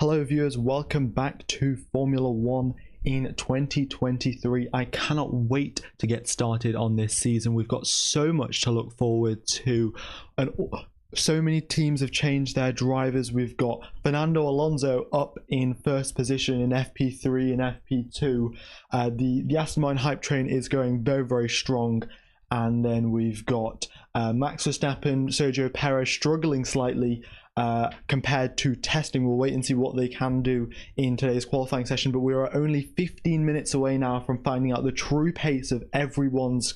Hello viewers, welcome back to Formula One in 2023. I cannot wait to get started on this season. We've got so much to look forward to, and so many teams have changed their drivers. We've got Fernando Alonso up in first position in FP3 and FP2. The Aston Martin hype train is going very strong. And then we've got Max Verstappen, Sergio Perez struggling slightly compared to testing. We'll wait and see what they can do in today's qualifying session, but we are only 15 minutes away now from finding out the true pace of everyone's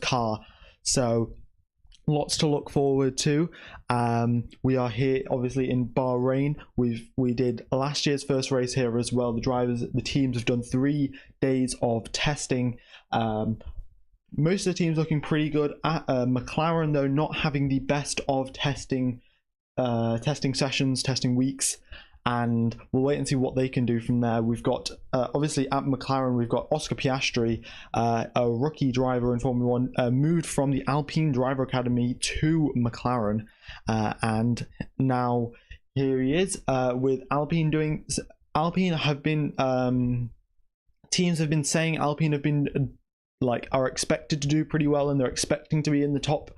car. So lots to look forward to. We are here obviously in Bahrain. We did last year's first race here as well. The teams have done 3 days of testing. Most of the teams looking pretty good. McLaren though not having the best of testing sessions, testing weeks, and we'll wait and see what they can do from there. We've got obviously at McLaren we've got Oscar Piastri, a rookie driver in Formula One, moved from the Alpine Driver Academy to McLaren, and now here he is with Alpine doing. Alpine have been teams have been saying Alpine have been are expected to do pretty well, and they're expecting to be in the top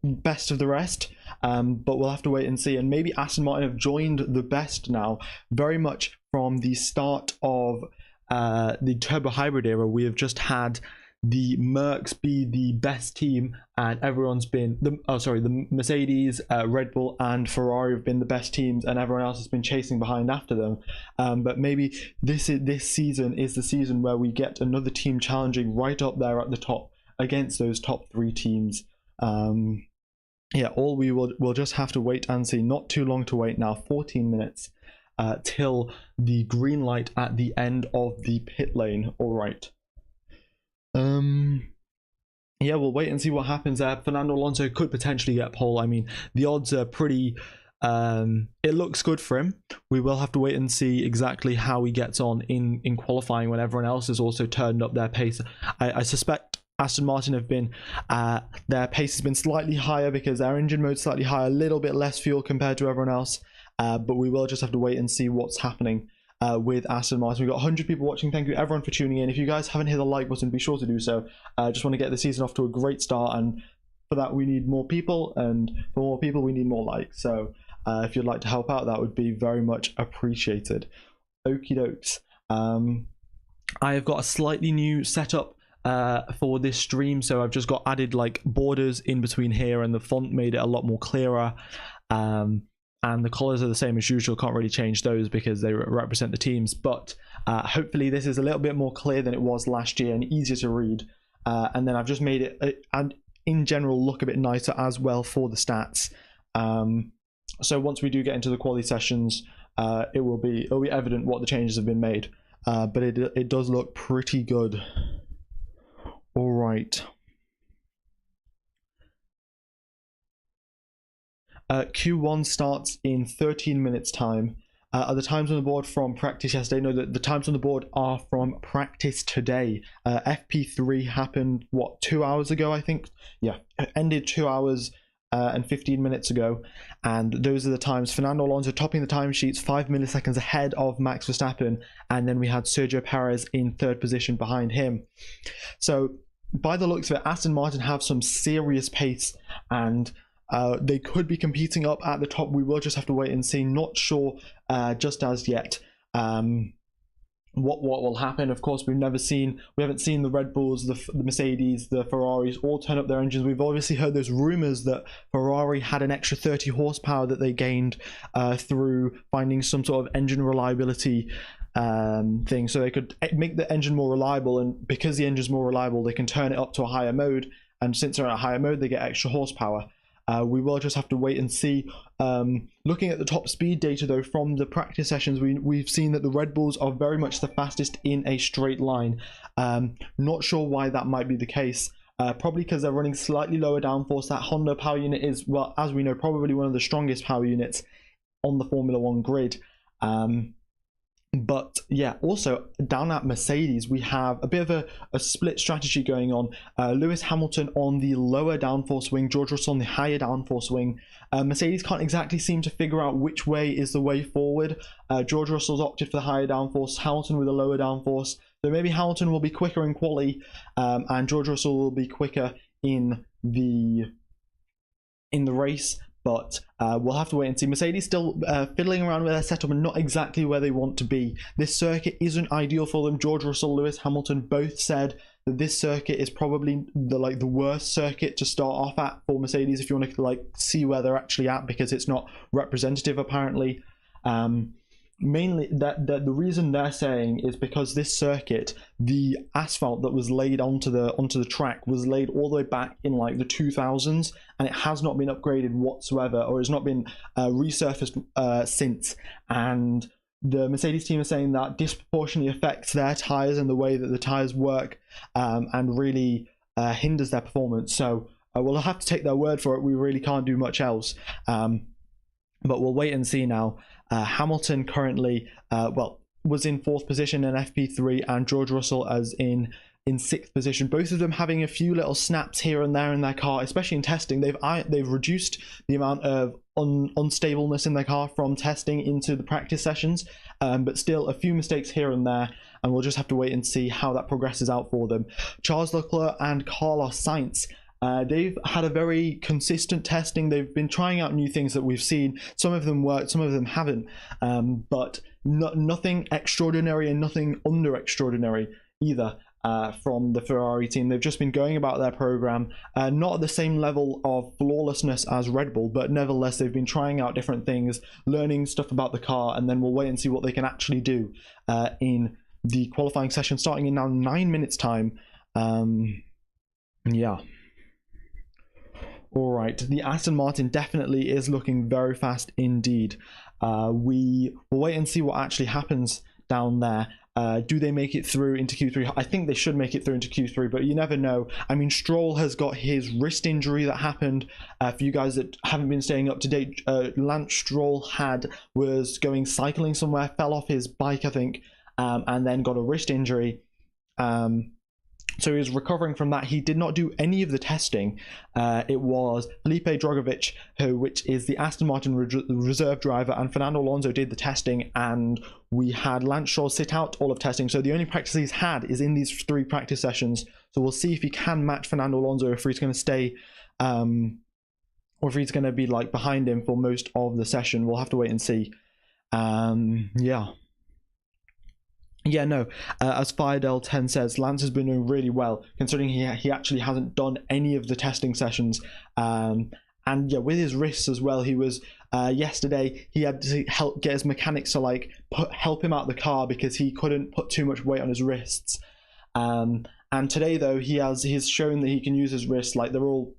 best of the rest, but we'll have to wait and see. And maybe Aston Martin have joined the best now. Very much from the start of the turbo hybrid era, we have just had the Mercs be the best team, and everyone's been the Mercedes, Red Bull and Ferrari have been the best teams, and everyone else has been chasing behind after them. But maybe this season is the season where we get another team challenging right up there at the top against those top 3 teams. Yeah, we'll just have to wait and see. Not too long to wait now. 14 minutes till the green light at the end of the pit lane. All right. Yeah, we'll wait and see what happens there. Fernando Alonso could potentially get pole. I mean, the odds are pretty it looks good for him. We will have to wait and see exactly how he gets on in qualifying when everyone else has also turned up their pace. I suspect Aston Martin have been their pace has been slightly higher because their engine mode's slightly higher, a little bit less fuel compared to everyone else, but we will just have to wait and see what's happening with Aston Martin. We've got 100 people watching. Thank you everyone for tuning in. If you guys haven't hit the like button, be sure to do so. Just want to get the season off to a great start, and for that we need more people, and for more people we need more likes. So if you'd like to help out, that would be very much appreciated. Okie dokes. I have got a slightly new setup for this stream, so I've just got added borders in between here, and the font made it a lot more clearer, and the colors are the same as usual. Can't really change those because they represent the teams, but hopefully this is a little bit more clear than it was last year and easier to read, and then I've just made it and in general look a bit nicer as well for the stats. So once we do get into the quality sessions, it'll be evident what the changes have been made, but it does look pretty good. All right. Q1 starts in 13 minutes time. Are the times on the board from practice yesterday? No, the times on the board are from practice today. FP3 happened 2 hours ago, I think. Yeah, ended 2 hours and 15 minutes ago, and those are the times. Fernando Alonso topping the timesheets 5 milliseconds ahead of Max Verstappen, and then we had Sergio Perez in 3rd position behind him. So by the looks of it, Aston Martin have some serious pace, and they could be competing up at the top. We will just have to wait and see. Not sure just as yet what will happen. Of course, we haven't seen the Red Bulls, the Mercedes, the Ferraris all turn up their engines. We've obviously heard those rumors that Ferrari had an extra 30 horsepower that they gained through finding some sort of engine reliability thing, so they could make the engine more reliable, and because the engine's more reliable they can turn it up to a higher mode, and since they're at a higher mode they get extra horsepower. We will just have to wait and see. Looking at the top speed data though from the practice sessions, we've seen that the Red Bulls are very much the fastest in a straight line. Not sure why that might be the case. Probably because they're running slightly lower downforce. That Honda power unit is, well, as we know, probably one of the strongest power units on the Formula One grid. But yeah, also down at Mercedes, we have a bit of a split strategy going on. Lewis Hamilton on the lower downforce wing, George Russell on the higher downforce wing. Mercedes can't exactly seem to figure out which way is the way forward. George Russell's opted for the higher downforce, Hamilton with a lower downforce. So maybe Hamilton will be quicker in quali, and George Russell will be quicker in the race. But we'll have to wait and see. Mercedes still fiddling around with their setup and not exactly where they want to be. This circuit isn't ideal for them. George Russell, Lewis Hamilton both said that this circuit is probably the worst circuit to start off at for Mercedes if you want to see where they're actually at, because it's not representative apparently. Mainly the reason they're saying is because this circuit, the asphalt that was laid onto the track was laid all the way back in the 2000s, and it has not been upgraded whatsoever, or has not been resurfaced since. And the Mercedes team is saying that disproportionately affects their tires and the way that the tires work, and really hinders their performance. So we'll have to take their word for it. We really can't do much else. But we'll wait and see now. Hamilton currently, was in 4th position in FP3, and George Russell as in 6th position. Both of them having a few little snaps here and there in their car, especially in testing. They've reduced the amount of unstableness in their car from testing into the practice sessions, but still a few mistakes here and there, and we'll just have to wait and see how that progresses out for them. Charles Leclerc and Carlos Sainz. They've had a very consistent testing. They've been trying out new things that we've seen. Some of them worked, some of them haven't. But nothing extraordinary and nothing under extraordinary either from the Ferrari team. They've just been going about their program, not at the same level of flawlessness as Red Bull, but nevertheless they've been trying out different things, learning stuff about the car, and then we'll wait and see what they can actually do in the qualifying session starting in now 9 minutes time. Yeah. All right, the Aston Martin definitely is looking very fast indeed. We will wait and see what actually happens down there. Do they make it through into Q3? I think they should make it through into Q3, but you never know. I mean, Stroll has got his wrist injury that happened. For you guys that haven't been staying up to date, Lance Stroll was going cycling somewhere, fell off his bike, I think, and then got a wrist injury. So he was recovering from that. He did not do any of the testing. It was Felipe Drugovich, which is the Aston Martin reserve driver, and Fernando Alonso did the testing, and we had Lance Stroll sit out all of testing. So the only practice he's had is in these 3 practice sessions. So we'll see if he can match Fernando Alonso, if he's going to stay, or if he's going to be behind him for most of the session. We'll have to wait and see. Yeah, no, as Firedel10 says, Lance has been doing really well, considering he actually hasn't done any of the testing sessions. And yeah, with his wrists as well, he was, yesterday, he had to get his mechanics to help him out the car because he couldn't put too much weight on his wrists. And today, though, he's shown that he can use his wrists, they're all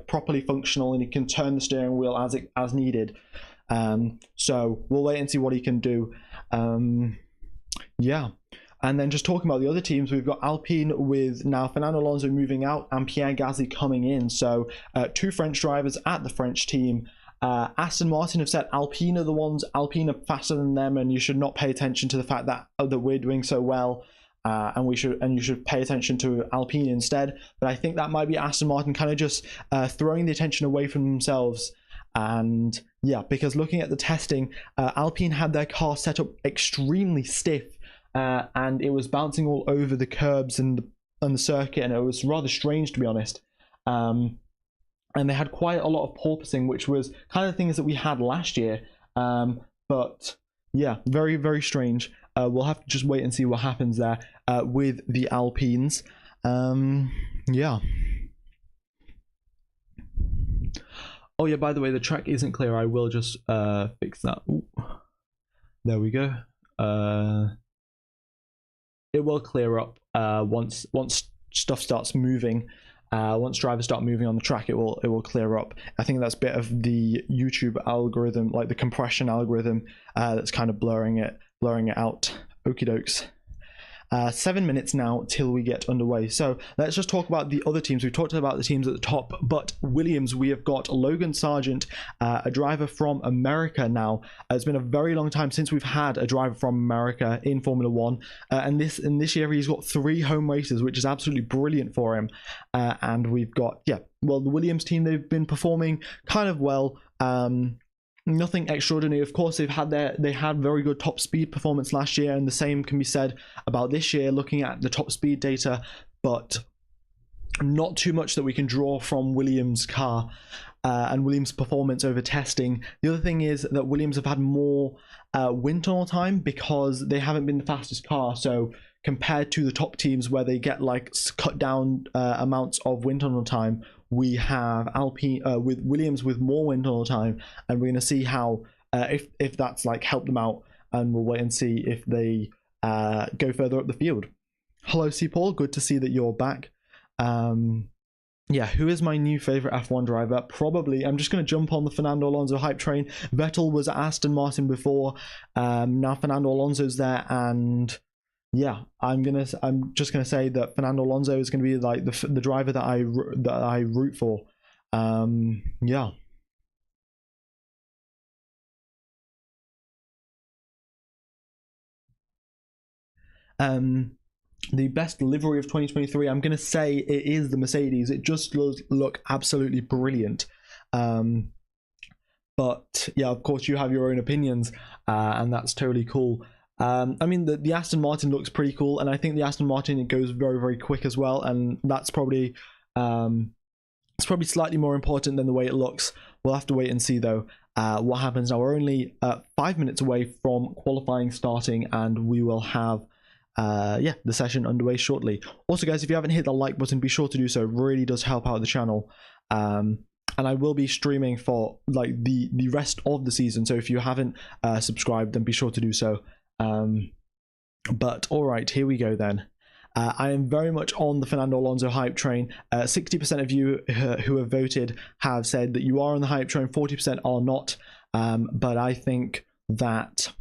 properly functional, and he can turn the steering wheel as needed. So we'll wait and see what he can do. Yeah, and then just talking about the other teams, we've got Alpine with now Fernando Alonso moving out and Pierre Gasly coming in. So 2 French drivers at the French team. Aston Martin have said Alpine are the ones. Alpine are faster than them, and you should not pay attention to the fact that we're doing so well, and you should pay attention to Alpine instead. But I think that might be Aston Martin kind of just throwing the attention away from themselves. And yeah, because looking at the testing, Alpine had their car set up extremely stiff, and it was bouncing all over the curbs and the circuit, and it was rather strange, to be honest. And they had quite a lot of porpoising, which was kind of things that we had last year. But yeah, very, very strange. We'll have to just wait and see what happens there with the Alpines. Yeah. Oh yeah, by the way, the track isn't clear. I will just fix that. Ooh. There we go. It will clear up once stuff starts moving. Once drivers start moving on the track, it will clear up. I think that's a bit of the YouTube algorithm, the compression algorithm, that's kind of blurring it out. Okie dokes. 7 minutes now till we get underway. So let's just talk about the other teams. We've talked about the teams at the top, but Williams, we have got Logan Sargent, a driver from America now. It's been a very long time since we've had a driver from America in Formula One, and this year he's got 3 home races, which is absolutely brilliant for him. And we've got, well, the Williams team, they've been performing kind of well. Nothing extraordinary. Of course, they had very good top speed performance last year, and the same can be said about this year looking at the top speed data, but not too much that we can draw from Williams' car and Williams' performance over testing. The other thing is that Williams have had more wind tunnel time because they haven't been the fastest car. So compared to the top teams where they get like cut down amounts of wind tunnel time, we have Alpine with Williams with more wind tunnel time, and we're going to see how if that's like helped them out, and we'll wait and see if they go further up the field. Hello, C Paul, good to see that you're back. Who is my new favorite F1 driver? Probably, I'm just going to jump on the Fernando Alonso hype train. Vettel was at Aston Martin before. Now Fernando Alonso's there, and I'm just gonna say that Fernando Alonso is gonna be like the driver that I root for. The best livery of 2023, I'm gonna say it is the Mercedes. It just does look absolutely brilliant. But yeah, of course you have your own opinions, and that's totally cool. I mean, the Aston Martin looks pretty cool, and I think the Aston Martin, it goes very, very quick as well, and that's probably it's probably slightly more important than the way it looks. We'll have to wait and see though what happens. Now we're only 5 minutes away from qualifying starting, and we will have the session underway shortly. Also guys, if you haven't hit the like button, be sure to do so. It really does help out the channel. And I will be streaming for like the rest of the season, so if you haven't subscribed, then be sure to do so. But all right, here we go then. I am very much on the Fernando Alonso hype train. 60% of you who have voted have said that you are on the hype train, 40% are not. But I think that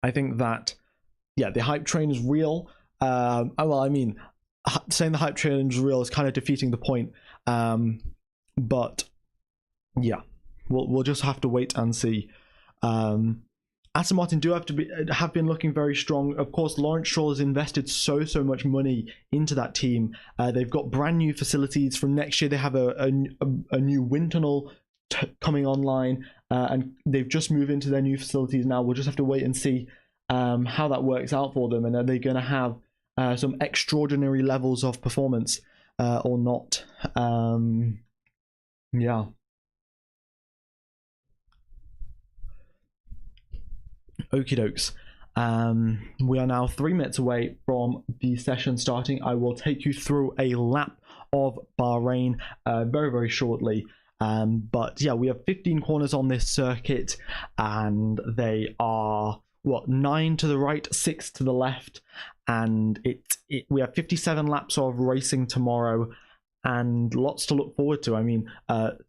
the hype train is real. Well, I mean, saying the hype train is real is kind of defeating the point. But yeah, we'll just have to wait and see. Aston Martin do have been looking very strong. Of course, Lawrence Stroll has invested so much money into that team. They've got brand new facilities. From next year, they have a new wind tunnel coming online, and they've just moved into their new facilities now. We'll just have to wait and see how that works out for them, and are they going to have some extraordinary levels of performance or not? Okie dokes. We are now 3 minutes away from the session starting. I will take you through a lap of Bahrain very, very shortly. But yeah, we have 15 corners on this circuit, and they are 9 to the right, 6 to the left, and we have 57 laps of racing tomorrow, and lots to look forward to. I mean,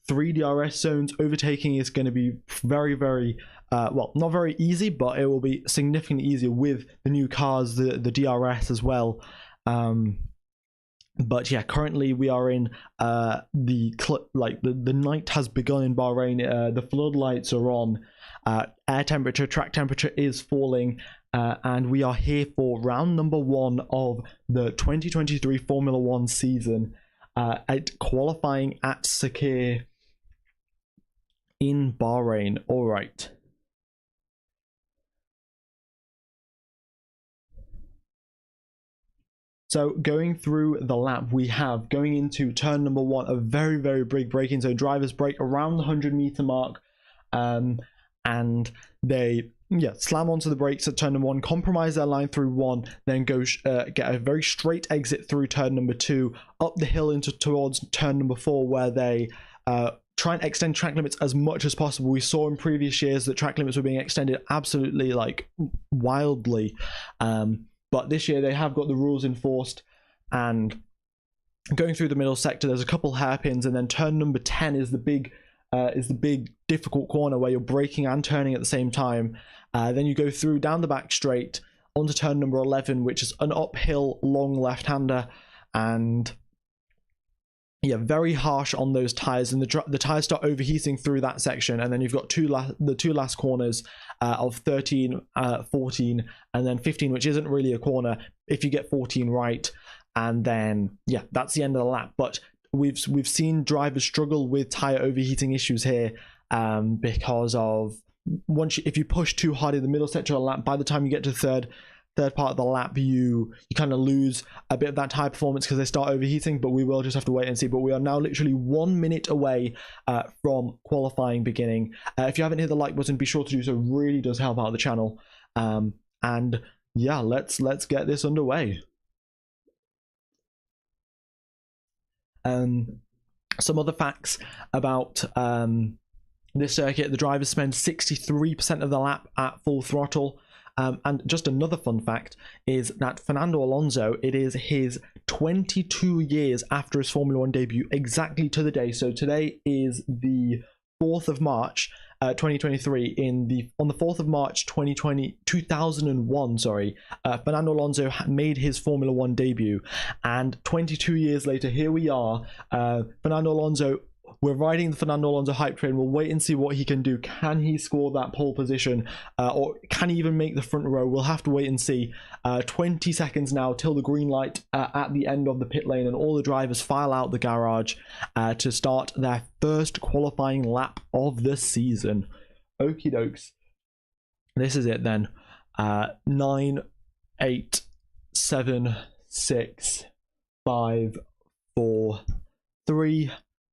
3 DRS zones. Overtaking is going to be very, very not very easy, but it will be significantly easier with the new cars, the DRS as well. But yeah, currently we are in the night has begun in Bahrain. The floodlights are on. Air temperature, track temperature is falling, and we are here for round number 1 of the 2023 Formula One season. At qualifying at Circuit in Bahrain. All right. So going through the lap, we have going into turn number 1 a very, very big braking. So drivers brake around the 100-meter mark, and they slam onto the brakes at turn number 1, compromise their line through 1, then go get a very straight exit through turn number 2, up the hill towards turn number 4, where they try and extend track limits as much as possible. We saw in previous years that track limits were being extended absolutely like wildly, but this year they have got the rules enforced, and going through the middle sector, there's a couple hairpins, and then turn number 10 is the big difficult corner where you're braking and turning at the same time. Then you go through down the back straight, onto turn number 11, which is an uphill long left-hander, and yeah, very harsh on those tires, and the tires start overheating through that section, and then you've got the two last corners of 13, 14, and then 15, which isn't really a corner if you get 14 right, and then yeah, that's the end of the lap. But we've seen drivers struggle with tire overheating issues here, because of if you push too hard in the middle section of the lap, by the time you get to third part of the lap, you kind of lose a bit of that tire performance because they start overheating. But we will just have to wait and see. But we are now literally 1 minute away from qualifying beginning. If you haven't hit the like button, be sure to do so. It really does help out the channel. And yeah, let's get this underway. Some other facts about this circuit: the drivers spend 63% of the lap at full throttle. And just another fun fact is that Fernando Alonso, it is his 22 years after his Formula 1 debut, exactly to the day. So today is the 4th of March, 2023. On the 4th of March, 2001, Fernando Alonso made his Formula 1 debut. And 22 years later, here we are. Fernando Alonso, we're riding the Fernando Alonso hype train. We'll wait and see what he can do. Can he score that pole position, or can he even make the front row? We'll have to wait and see. 20 seconds now till the green light at the end of the pit lane, and all the drivers file out the garage to start their first qualifying lap of the season. Okie dokes. This is it then. 9, 8, 7, 6, 5, 4, 3,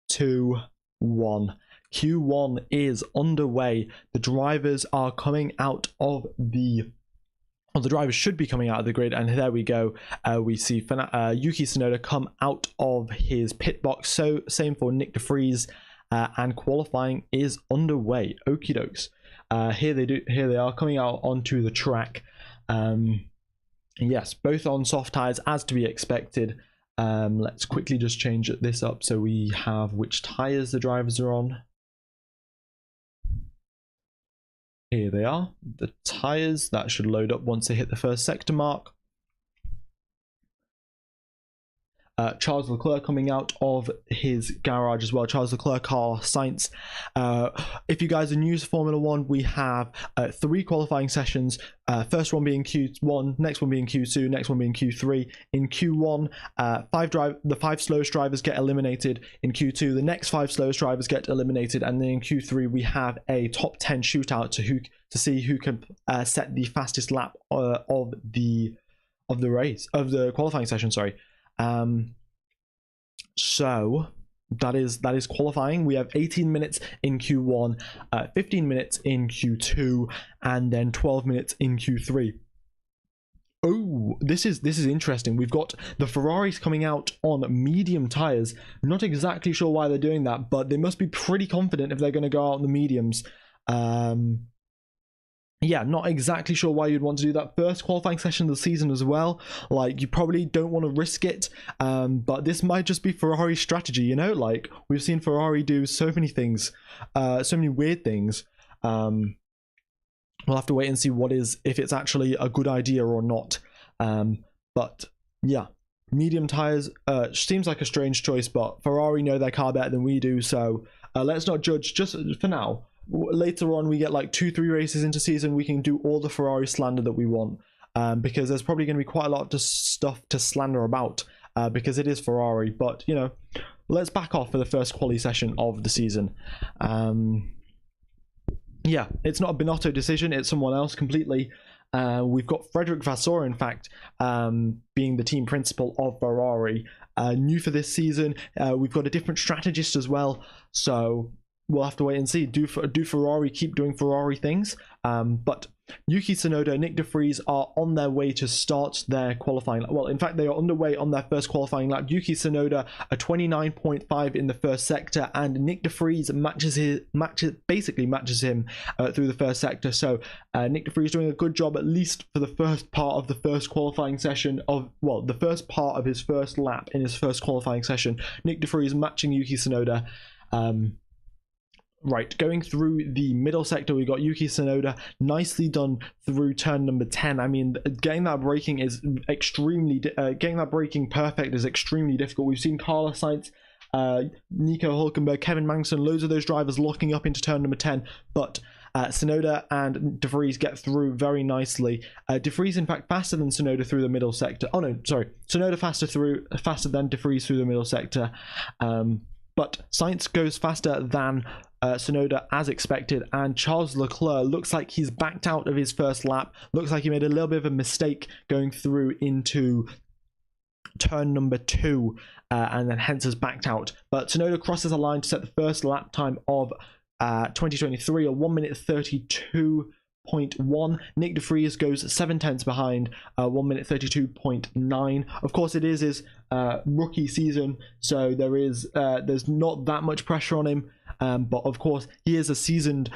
2, 1. Q1 is underway. The drivers are coming out of the drivers should be coming out of the grid, and there we go. We see Yuki Tsunoda come out of his pit box. So same for Nick de Vries, and qualifying is underway. Okie dokes. Here they are coming out onto the track. Yes, both on soft tires as to be expected. Let's quickly just change this up so we have which tires the drivers are on. Here they are, the tires. That should load up once they hit the first sector mark. Charles Leclerc coming out of his garage as well. Charles Leclerc, Carlos Sainz. If you guys are new to Formula 1, we have 3 qualifying sessions. First one being Q1, next one being Q2, next one being Q3. In Q1, the 5 slowest drivers get eliminated. In Q2, the next 5 slowest drivers get eliminated, and then in Q3 we have a top 10 shootout to see who can set the fastest lap of the qualifying session. Sorry. So that is qualifying. We have 18 minutes in Q1, 15 minutes in Q2, and then 12 minutes in Q3. Oh, this is interesting. We've got the Ferraris coming out on medium tires. Not exactly sure why they're doing that, but they must be pretty confident if they're going to go out on the mediums. Yeah, not exactly sure why you'd want to do that first qualifying session of the season as well. Like, you probably don't want to risk it, but this might just be Ferrari's strategy, you know? Like, we've seen Ferrari do so many things, so many weird things. We'll have to wait and see if it's actually a good idea or not. But yeah, medium tires seems like a strange choice, but Ferrari know their car better than we do, so let's not judge just for now. Later on, we get like 2-3 races into season, we can do all the Ferrari slander that we want, because there's probably going to be quite a lot of stuff to slander about, because it is Ferrari. But you know, let's back off for the first quali session of the season. Yeah, it's not a Binotto decision, it's someone else completely. We've got Frederick Vasseur, in fact, being the team principal of Ferrari, new for this season. We've got a different strategist as well, so we'll have to wait and see. Do Ferrari keep doing Ferrari things? But Yuki Tsunoda, Nick de Vries are on their way to start their qualifying. Well, in fact, they are underway on their first qualifying lap. Yuki Tsunoda a 29.5 in the first sector, and Nick de Vries basically matches him through the first sector. So Nick de Vries doing a good job, at least for the first part of the first qualifying session the first part of his first lap in his first qualifying session. Nick de Vries matching Yuki Tsunoda. Right, going through the middle sector, we got Yuki Tsunoda, nicely done through turn number 10. I mean, getting that braking perfect is extremely difficult. We've seen Carlos Sainz, Nico Hulkenberg, Kevin Magnussen, loads of those drivers locking up into turn number 10, but Tsunoda and De Vries get through very nicely. De Vries, in fact, faster than Tsunoda through the middle sector. Oh no, sorry, Tsunoda faster than De Vries through the middle sector. But Sainz goes faster than Tsunoda as expected, and Charles Leclerc looks like he's backed out of his first lap. Looks like he made a little bit of a mistake going through into turn number 2, and then hence has backed out. But Tsunoda crosses a line to set the first lap time of 2023, a 1 minute 32.1. Nick De Vries goes 7/10 behind, 1 minute 32.9. Of course, it is his rookie season, so there's not that much pressure on him. But of course, he is a seasoned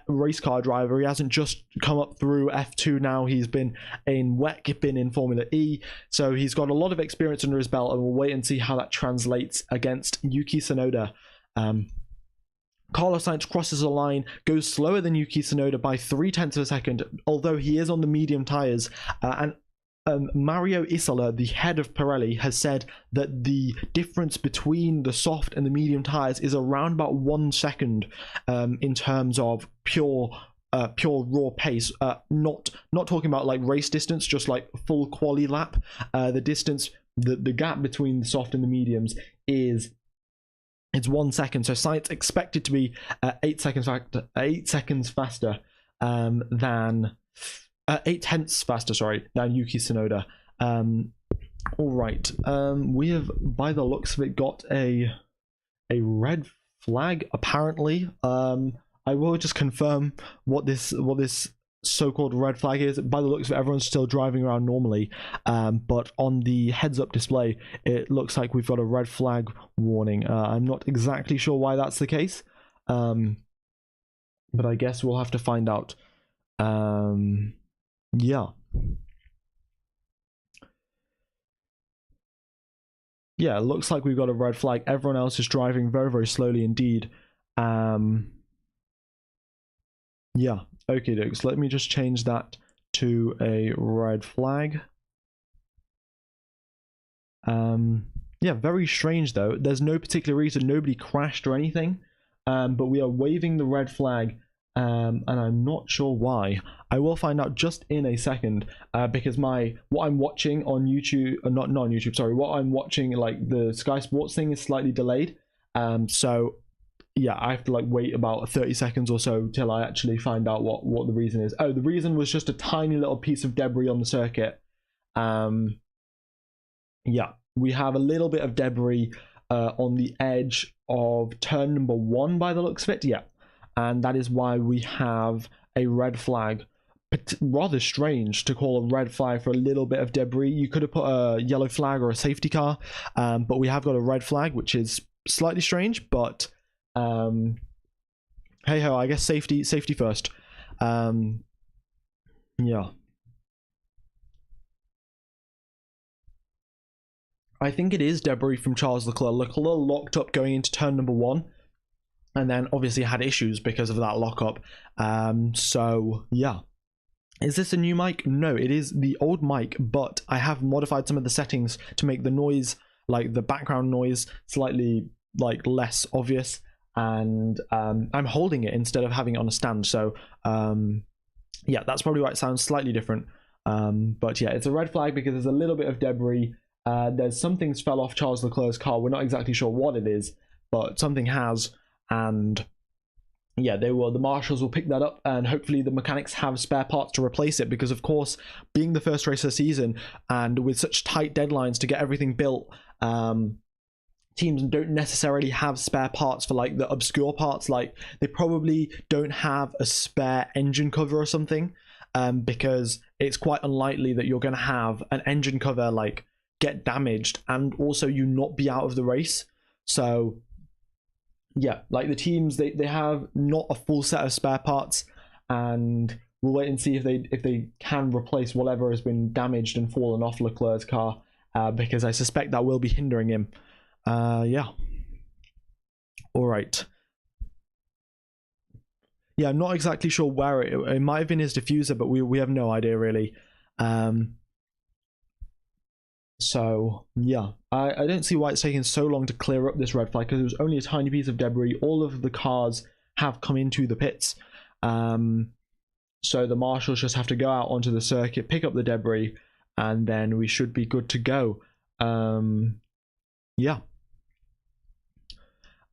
race car driver. He hasn't just come up through F2 now. He's been in WEC, been in Formula E, so he's got a lot of experience under his belt, and we'll wait and see how that translates against Yuki Tsunoda. Carlos Sainz crosses a line, goes slower than Yuki Tsunoda by 0.3 of a second, although he is on the medium tyres. And Mario Isola, the head of Pirelli, has said that the difference between the soft and the medium tyres is around about 1 second in terms of pure raw pace. Not talking about like race distance, just like full quali lap. The distance, the gap between the soft and the mediums it's 1 second. So Sainz expected to be 8 seconds faster than 0.8 faster, than Yuki Tsunoda. All right, we have, by the looks of it, got a red flag apparently. I will just confirm what this so-called red flag is. By the looks of it, everyone's still driving around normally, but on the heads-up display it looks like we've got a red flag warning. I'm not exactly sure why that's the case, but I guess we'll have to find out. Yeah, it looks like we've got a red flag. Everyone else is driving very, very slowly indeed. Yeah, okay, dokes. Let me just change that to a red flag. Yeah, very strange though. There's no particular reason, nobody crashed or anything, but we are waving the red flag, and I'm not sure why. I will find out just in a second, because what I'm watching on YouTube, not on YouTube, sorry, what I'm watching, like the Sky Sports thing, is slightly delayed. So yeah, I have to like wait about 30 seconds or so till I actually find out what the reason is. Oh, the reason was just a tiny little piece of debris on the circuit. Yeah, we have a little bit of debris on the edge of turn number 1 by the looks of it. Yeah, and that is why we have a red flag. Rather strange to call a red flag for a little bit of debris. You could have put a yellow flag or a safety car, but we have got a red flag, which is slightly strange, but hey ho, I guess safety first. Yeah, I think it is debris from Charles Leclerc. Leclerc locked up going into turn number 1, and then obviously had issues because of that lockup. So yeah. Is this a new mic? No, it is the old mic, but I have modified some of the settings to make the noise, like the background noise, slightly like less obvious, and I'm holding it instead of having it on a stand. So yeah, that's probably why it sounds slightly different. But yeah, it's a red flag because there's a little bit of debris. There's something fell off Charles Leclerc's car. We're not exactly sure what it is, but something has, and yeah, the marshals will pick that up, and hopefully the mechanics have spare parts to replace it, because of course, being the first race of the season and with such tight deadlines to get everything built, teams don't necessarily have spare parts for like the obscure parts. Like they probably don't have a spare engine cover or something, because it's quite unlikely that you're going to have an engine cover like get damaged and also you not be out of the race. So yeah, like the teams, they have not a full set of spare parts, and we'll wait and see if they can replace whatever has been damaged and fallen off Leclerc's car, because I suspect that will be hindering him. Yeah. All right. Yeah, I'm not exactly sure where it might have been his diffuser, but we have no idea really. So yeah, I don't see why it's taking so long to clear up this red flag, because it was only a tiny piece of debris. All of the cars have come into the pits. So the marshals just have to go out onto the circuit, pick up the debris, and then we should be good to go. Yeah.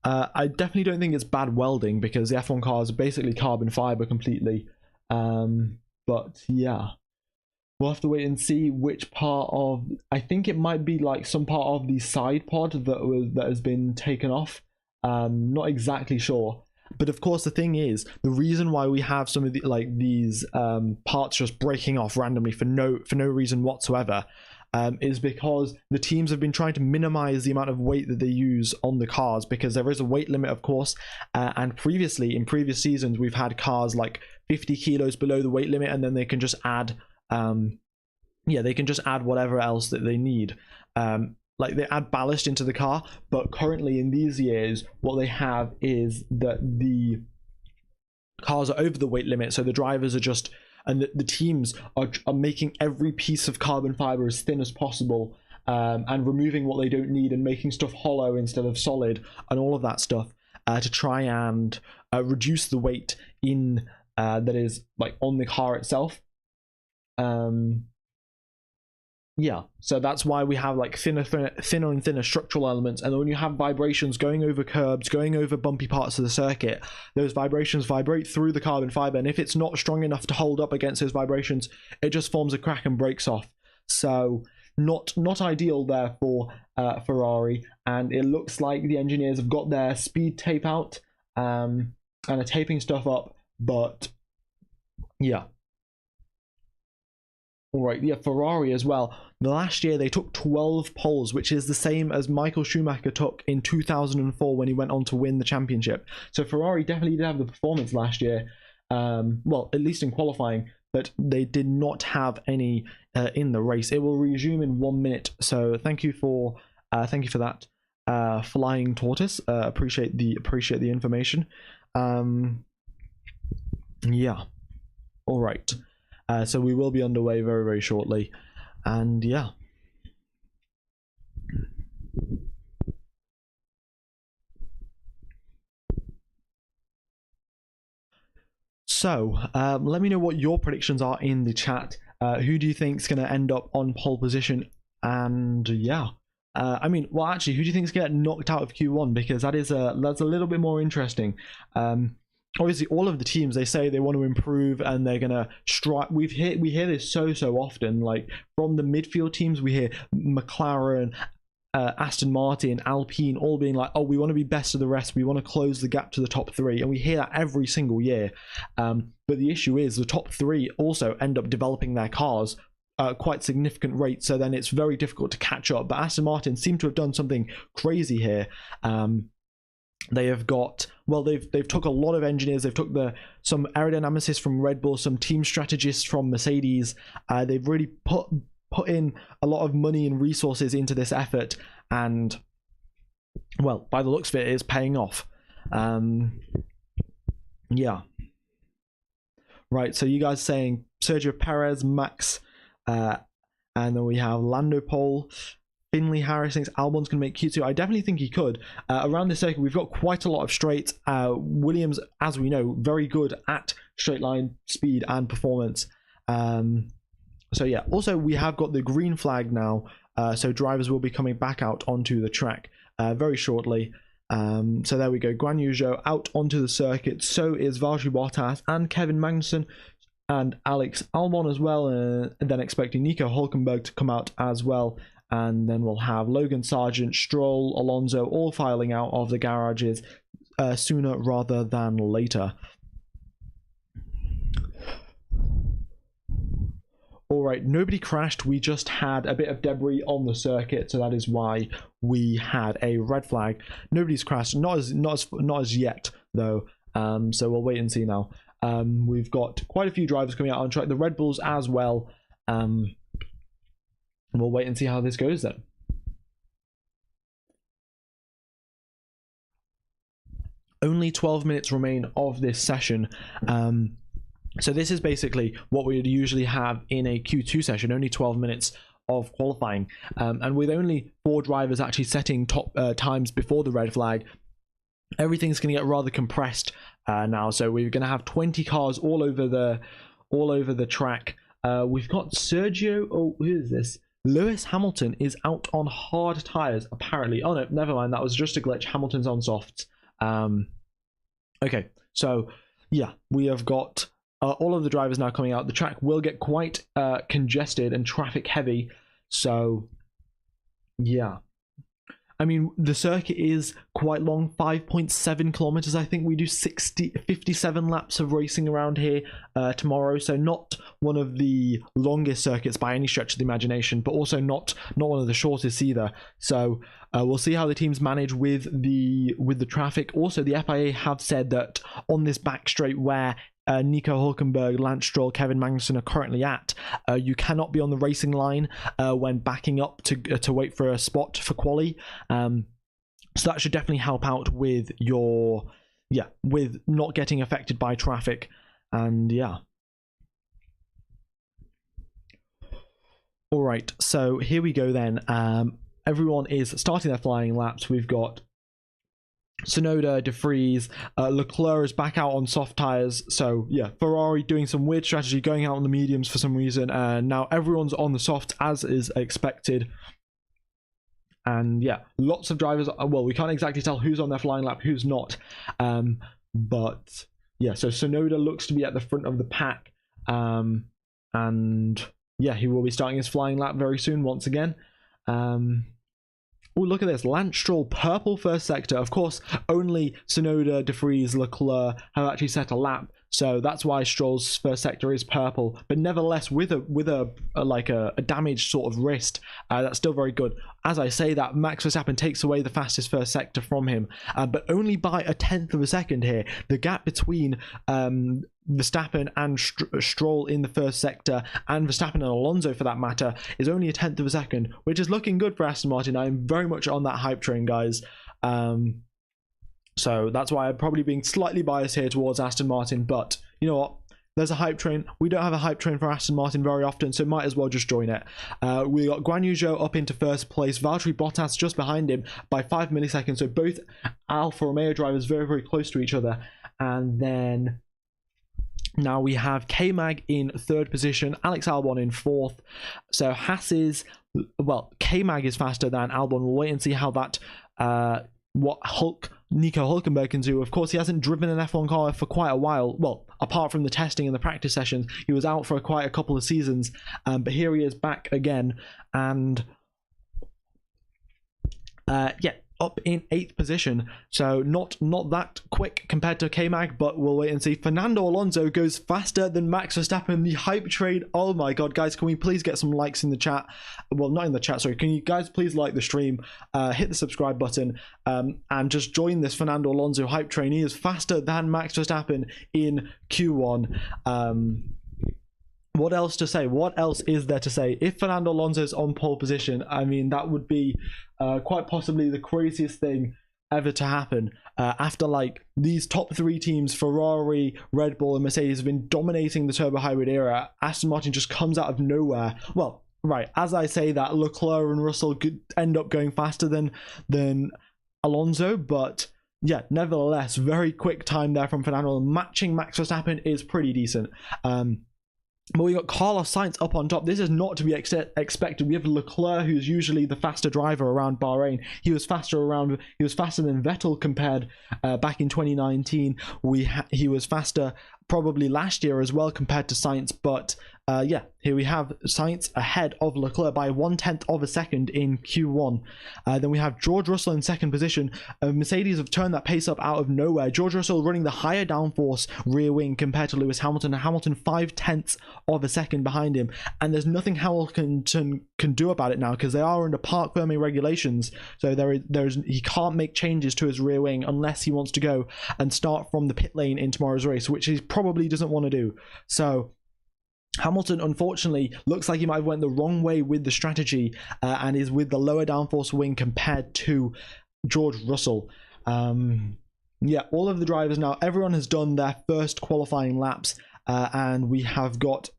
I definitely don't think it's bad welding, because the F1 cars are basically carbon fiber completely. But yeah, we'll have to wait and see which part of. I think it might be like some part of the side pod that has been taken off. Not exactly sure. But of course, the thing is, the reason why we have some of these parts just breaking off randomly for no reason whatsoever, is because the teams have been trying to minimize the amount of weight that they use on the cars, because there is a weight limit, of course. And previously, in previous seasons, we've had cars like 50 kilos below the weight limit, and then they can just add, they can just add whatever else that they need. Like they add ballast into the car, but currently in these years, what they have is that the cars are over the weight limit, so the drivers are just, and the teams are making every piece of carbon fiber as thin as possible, and removing what they don't need and making stuff hollow instead of solid, and all of that stuff, to try and reduce the weight in that is like on the car itself. Yeah, so that's why we have like thinner and thinner structural elements, and then when you have vibrations going over curbs, going over bumpy parts of the circuit, those vibrations vibrate through the carbon fiber, and if it's not strong enough to hold up against those vibrations, it just forms a crack and breaks off. So not ideal there for Ferrari, and it looks like the engineers have got their speed tape out, and are taping stuff up, but yeah. Right, yeah, Ferrari as well. The last year they took 12 poles, which is the same as Michael Schumacher took in 2004 when he went on to win the championship. So Ferrari definitely did have the performance last year, well, at least in qualifying, but they did not have any in the race. It will resume in 1 minute. So thank you for that, Flying Tortoise. Appreciate the information. Yeah. All right. So we will be underway very, very shortly, and yeah. So let me know what your predictions are in the chat. Who do you think is going to end up on pole position? And yeah, I mean, well, actually, who do you think is going to get knocked out of Q1? Because that's a little bit more interesting. Obviously, all of the teams, they say they want to improve and they're gonna strive. We hear this so often. Like from the midfield teams, we hear McLaren, Aston Martin, Alpine, all being like, "Oh, we want to be best of the rest. We want to close the gap to the top three," and we hear that every single year. But the issue is the top three also end up developing their cars at quite significant rates, so then it's very difficult to catch up. But Aston Martin seem to have done something crazy here. They have got, well, they've took a lot of engineers. They've took some aerodynamicists from Red Bull, some team strategists from Mercedes. They've really put in a lot of money and resources into this effort, and well, by the looks of it, it's paying off. Yeah. Right. So you guys saying Sergio Perez, Max, and then we have Lando Pole. Finley Harris thinks Albon's going to make Q2. I definitely think he could. Around this circuit, we've got quite a lot of straights. Williams, as we know, very good at straight line speed and performance. So yeah, also we have got the green flag now. So drivers will be coming back out onto the track very shortly. So there we go. Guan Yu Zhou out onto the circuit. So is Valtteri Bottas and Kevin Magnussen and Alex Albon as well. And then expecting Nico Hülkenberg to come out as well. And then we'll have Logan Sargent, Stroll, Alonso all filing out of the garages sooner rather than later. Alright, nobody crashed. We just had a bit of debris on the circuit, so that is why we had a red flag. Nobody's crashed, not as yet though. So we'll wait and see now. We've got quite a few drivers coming out on track, the Red Bulls as well. We'll wait and see how this goes then. only 12 minutes remain of this session. So this is basically what we would usually have in a Q2 session, only 12 minutes of qualifying. And with only 4 drivers actually setting top times before the red flag, everything's going to get rather compressed now. So we're going to have 20 cars all over the track. We've got Sergio. Oh, who is this? Lewis Hamilton is out on hard tires apparently. Oh no, never mind. That was just a glitch. Hamilton's on softs. Okay, so yeah, we have got all of the drivers now coming out. The track will get quite congested and traffic heavy. So yeah. I mean, the circuit is quite long, 5.7 kilometers. I think we do 57 laps of racing around here tomorrow. So not one of the longest circuits by any stretch of the imagination, but also not one of the shortest either. So we'll see how the teams manage with the traffic. Also, the FIA have said that on this back straight where Nico Hulkenberg, Lance Stroll, Kevin Magnussen are currently at, you cannot be on the racing line when backing up to wait for a spot for quali. So that should definitely help out with with not getting affected by traffic. And yeah. All right, so here we go then. Everyone is starting their flying laps. We've got Tsunoda, De Vries, Leclerc is back out on soft tires. So yeah, Ferrari doing some weird strategy, going out on the mediums for some reason, and now everyone's on the softs as is expected. And yeah, lots of drivers. Well, we can't exactly tell who's on their flying lap, who's not. But yeah, so Tsunoda looks to be at the front of the pack, and yeah, he will be starting his flying lap very soon once again. Oh, look at this. Lance Stroll, purple first sector. Of course, only Tsunoda, De Vries, Leclerc have actually set a lap. So that's why Stroll's first sector is purple. But nevertheless, with a damaged sort of wrist, that's still very good. As I say that, Max Verstappen takes away the fastest first sector from him, but only by 1/10 of a second here. The gap between Verstappen and Stroll in the first sector, and Verstappen and Alonso for that matter, is only 1/10 of a second, which is looking good for Aston Martin. I'm very much on that hype train, guys. So that's why I'm probably being slightly biased here towards Aston Martin, but you know what? There's a hype train. We don't have a hype train for Aston Martin very often, so might as well just join it. We got Guan Yu Zhou up into first place, Valtteri Bottas just behind him by 5 milliseconds, so both Alfa Romeo drivers very, very close to each other. And then now we have K-Mag in third position, Alex Albon in fourth. So K-Mag is faster than Albon. We'll wait and see how that, what Nico Hulkenberg can do. Of course, he hasn't driven an F1 car for quite a while. Well, apart from the testing and the practice sessions, he was out for quite a couple of seasons. But here he is back again. And yeah, up in 8th position, so not that quick compared to K-Mag, but we'll wait and see. Fernando Alonso goes faster than Max Verstappen. The hype train. Oh my god, guys, can we please get some likes in the chat? Well, not in the chat, sorry. Can you guys please like the stream, hit the subscribe button, and just join this Fernando Alonso hype train. He is faster than Max Verstappen in Q1. What else to say? What else is there to say? If Fernando Alonso's on pole position, I mean, that would be quite possibly the craziest thing ever to happen. After like these top 3 teams, Ferrari, Red Bull, and Mercedes, have been dominating the turbo hybrid era, Aston Martin just comes out of nowhere. Well, right, as I say that, Leclerc and Russell could end up going faster than Alonso, but yeah, nevertheless, very quick time there from Fernando. Matching Max Verstappen is pretty decent. But we got Carlos Sainz up on top. This is not to be expected. We have Leclerc, who's usually the faster driver around Bahrain. He was faster than Vettel compared back in 2019. He was faster probably last year as well compared to Sainz, but yeah, here we have Sainz ahead of Leclerc by 1/10 of a second in Q1. Then we have George Russell in second position. Mercedes have turned that pace up out of nowhere. George Russell running the higher downforce rear wing compared to Lewis Hamilton. Hamilton 5/10 of a second behind him, and there's nothing Hamilton can do about it now because they are under parc fermé regulations. So he can't make changes to his rear wing unless he wants to go and start from the pit lane in tomorrow's race, which he probably doesn't want to do. So Hamilton, unfortunately, looks like he might have went the wrong way with the strategy and is with the lower downforce wing compared to George Russell. Yeah, all of the drivers now, everyone has done their first qualifying laps, and we have got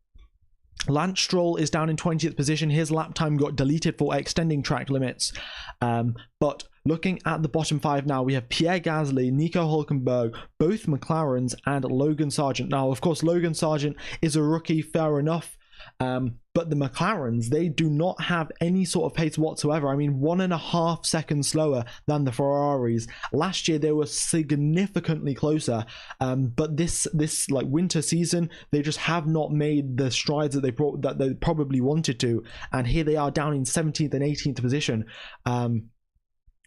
Lance Stroll is down in 20th position. His lap time got deleted for extending track limits. But looking at the bottom 5 now, we have Pierre Gasly, Nico Hulkenberg, both McLarens, and Logan Sargent. Now, of course, Logan Sargent is a rookie, fair enough. But the McLarens, they do not have any sort of pace whatsoever. I mean, 1.5 seconds slower than the Ferraris. Last year they were significantly closer, but this like winter season, they just have not made the strides that they probably wanted to. And here they are down in 17th and 18th position.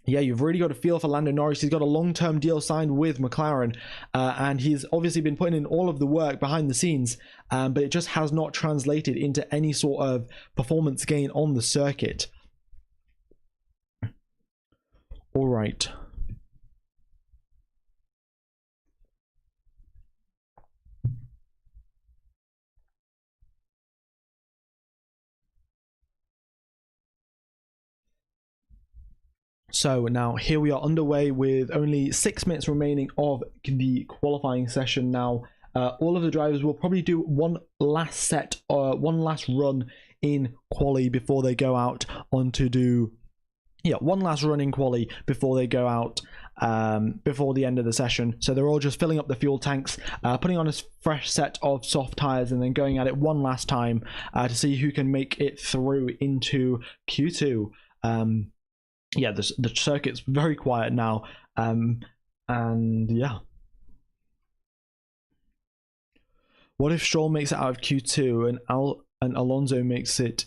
Yeah, you've really got a feel for Lando Norris. He's got a long-term deal signed with McLaren, and he's obviously been putting in all of the work behind the scenes, but it just has not translated into any sort of performance gain on the circuit. All right. So now here we are underway with only 6 minutes remaining of the qualifying session now. All of the drivers will probably do one last run in Quali before they go out one last run in Quali before they go out before the end of the session. So they're all just filling up the fuel tanks, putting on a fresh set of soft tires, and then going at it one last time to see who can make it through into Q2. Yeah, the circuit's very quiet now, and yeah. What if Stroll makes it out of Q2 and Alonso makes it?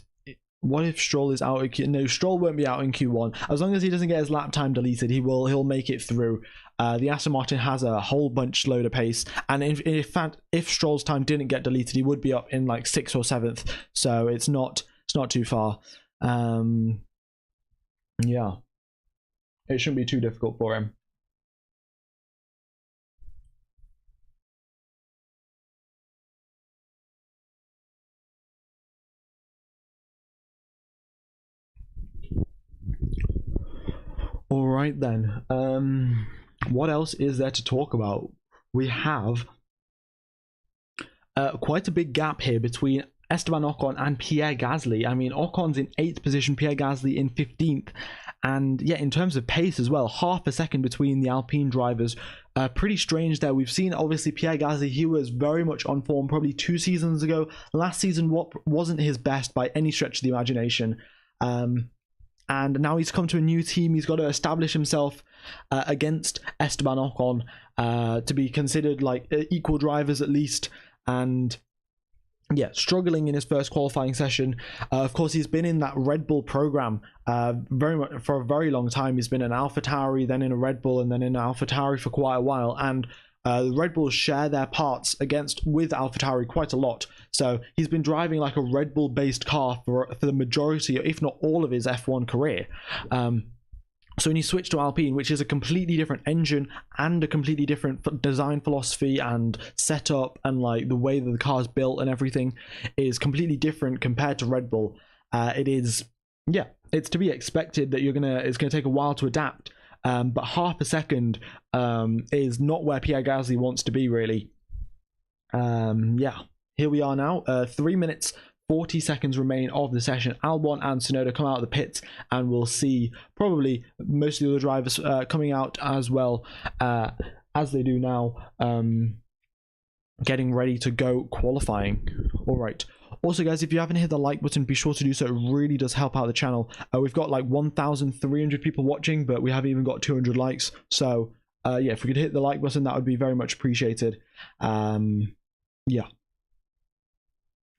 What if Stroll is out of Q? No, Stroll won't be out in Q1 as long as he doesn't get his lap time deleted. He'll make it through. The Aston Martin has a whole bunch slower pace, and in fact, if Stroll's time didn't get deleted, he would be up in like 6th or 7th. So it's not too far. Yeah, it shouldn't be too difficult for him. All right then. What else is there to talk about? We have quite a big gap here between Esteban Ocon and Pierre Gasly. I mean, Ocon's in 8th position, Pierre Gasly in 15th. And yeah, in terms of pace as well, half a second between the Alpine drivers. Pretty strange there. We've seen, obviously, Pierre Gasly, he was very much on form probably 2 seasons ago. Last season wasn't his best by any stretch of the imagination. And now he's come to a new team. He's got to establish himself against Esteban Ocon to be considered like equal drivers at least. And yeah, struggling in his first qualifying session. Of course, he's been in that Red Bull program very much for a very long time. He's been in AlphaTauri, then in a Red Bull, and then in AlphaTauri for quite a while. And the Red Bulls share their parts with AlphaTauri quite a lot. So he's been driving like a Red Bull based car for the majority, if not all, of his F1 career. So when you switch to Alpine, which is a completely different engine and a completely different design philosophy and setup, and like the way that the car is built and everything is completely different compared to Red Bull. It's to be expected that it's gonna take a while to adapt. But half a second is not where Pierre Gasly wants to be, really. Here we are now. 3 minutes 40 seconds remain of the session. Albon and Tsunoda come out of the pits, and we'll see probably most of the other drivers coming out as well as they do now, getting ready to go qualifying. All right. Also, guys, if you haven't hit the like button, be sure to do so. It really does help out the channel. We've got like 1,300 people watching, but we haven't even got 200 likes. So, if we could hit the like button, that would be very much appreciated. Yeah.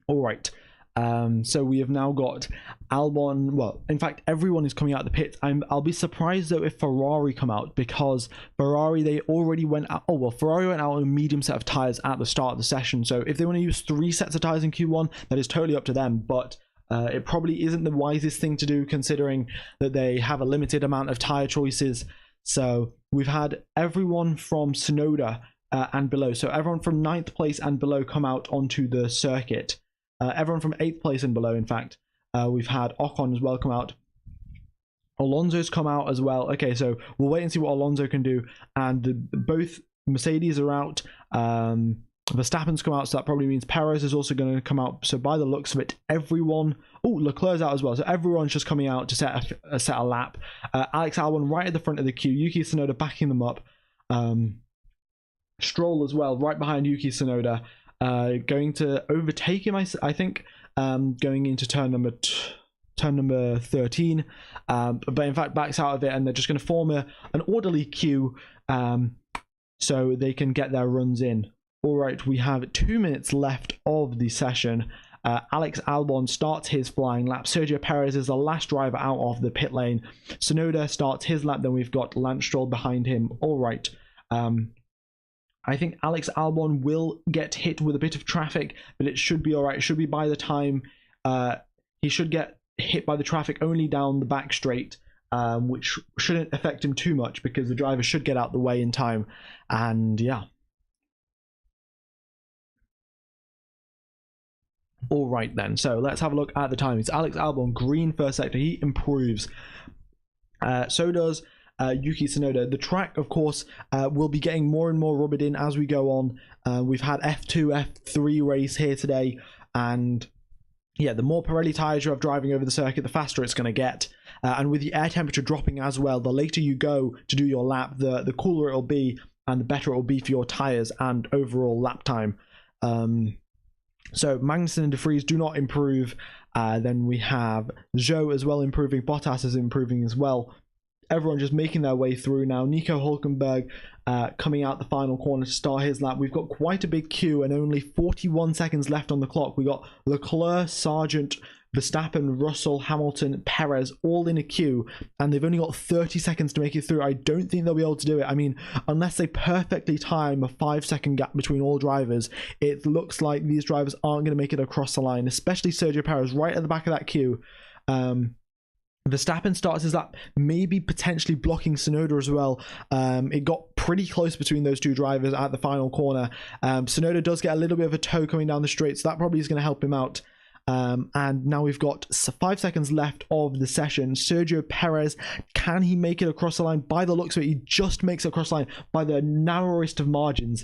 All right. So we have now got Albon. Well, in fact, everyone is coming out of the pit. I'll be surprised though if Ferrari come out, because Ferrari, they already went out. Oh well, Ferrari went out on a medium set of tires at the start of the session. So if they want to use 3 sets of tires in Q1, that is totally up to them. But it probably isn't the wisest thing to do, considering that they have a limited amount of tire choices. So we've had everyone from Tsunoda and below. So everyone from 9th place and below come out onto the circuit. Everyone from 8th place and below, in fact. We've had Ocon as well come out. Alonso's come out as well. Okay, so we'll wait and see what Alonso can do. And both Mercedes are out. Verstappen's come out, so that probably means Perez is also going to come out. So by the looks of it, everyone... Oh, Leclerc's out as well. So everyone's just coming out to set a lap. Alex Albon right at the front of the queue. Yuki Tsunoda backing them up. Stroll as well, right behind Yuki Tsunoda. Going to overtake him, I think, going into turn number 13. But in fact backs out of it, and they're just going to form an orderly queue so they can get their runs in. All right, we have 2 minutes left of the session. Alex Albon starts his flying lap. Sergio Perez is the last driver out of the pit lane. Tsunoda starts his lap. Then we've got Lance Stroll behind him. All right. I think Alex Albon will get hit with a bit of traffic, but it should be all right. It should be by the time he should get hit by the traffic only down the back straight, which shouldn't affect him too much because the driver should get out the way in time. And yeah. All right then, so let's have a look at the timings. Alex Albon, green first sector, he improves. So does Yuki Tsunoda. The track, of course, will be getting more and more rubbered in as we go on. We've had F2, F3 race here today, and yeah, the more Pirelli tyres you have driving over the circuit, the faster it's going to get. And with the air temperature dropping as well, the later you go to do your lap, the cooler it'll be, and the better it will be for your tyres and overall lap time. So Magnussen and De Vries do not improve. Then we have Zhou as well improving. Bottas is improving as well. Everyone just making their way through now. Nico Hülkenberg coming out the final corner to start his lap. We've got quite a big queue and only 41 seconds left on the clock. We got Leclerc, Sargent, Verstappen, Russell, Hamilton, Perez all in a queue, and they've only got 30 seconds to make it through. I don't think they'll be able to do it. I mean, unless they perfectly time a 5-second gap between all drivers, it looks like these drivers aren't going to make it across the line, especially Sergio Perez right at the back of that queue. Verstappen starts his lap, maybe potentially blocking Tsunoda as well. It got pretty close between those two drivers at the final corner. Tsunoda does get a little bit of a toe coming down the straight, so that probably is going to help him out. And now we've got 5 seconds left of the session. Sergio Perez, can he make it across the line? By the looks of it, he just makes it across the line by the narrowest of margins.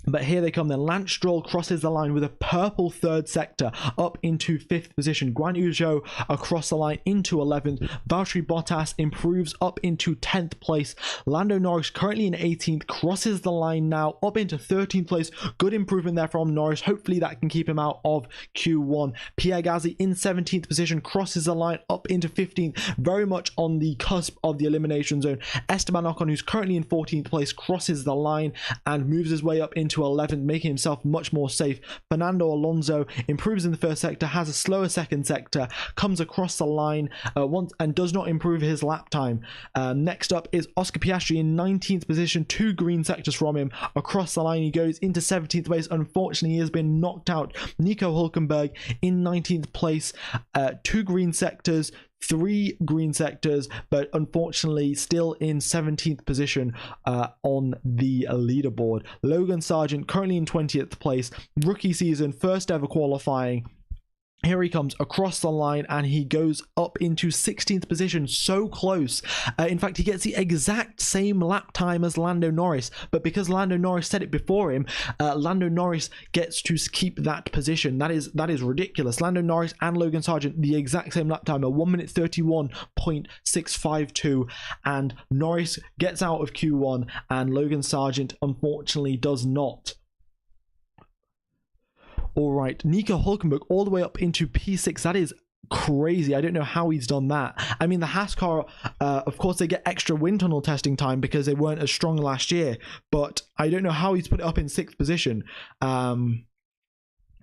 But here they come then. Lance Stroll crosses the line with a purple third sector up into 5th position. Guan Yu Zhou across the line into 11th. Valtteri Bottas improves up into 10th place. Lando Norris currently in 18th, crosses the line now up into 13th place. Good improvement there from Norris. Hopefully that can keep him out of Q1. Pierre Gasly in 17th position, crosses the line up into 15th. Very much on the cusp of the elimination zone. Esteban Ocon, who's currently in 14th place, crosses the line and moves his way up into 11th, making himself much more safe. Fernando Alonso improves in the first sector, has a slower second sector, comes across the line once and does not improve his lap time. Next up is Oscar Piastri in 19th position, 2 green sectors from him. Across the line he goes into 17th place. Unfortunately, he has been knocked out. Nico Hülkenberg in 19th place, 2 green sectors, 3 green sectors, but unfortunately still in 17th position on the leaderboard. Logan Sargent currently in 20th place, rookie season, first ever qualifying. Here he comes across the line and he goes up into 16th position, so close. In fact, he gets the exact same lap time as Lando Norris, but because Lando Norris said it before him, Lando Norris gets to keep that position. That is ridiculous. Lando Norris and Logan Sargent, the exact same lap time, a 1:31.652, and Norris gets out of Q1 and Logan Sargent unfortunately does not. All right, Nico Hülkenberg all the way up into P6. That is crazy. I don't know how he's done that. I mean, the Haas car, of course, they get extra wind tunnel testing time because they weren't as strong last year, but I don't know how he's put it up in 6th position. Yeah,